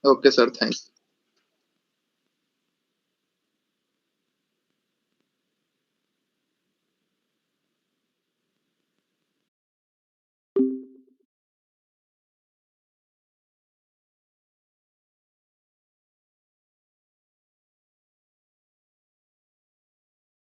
Okay, sir. Thanks.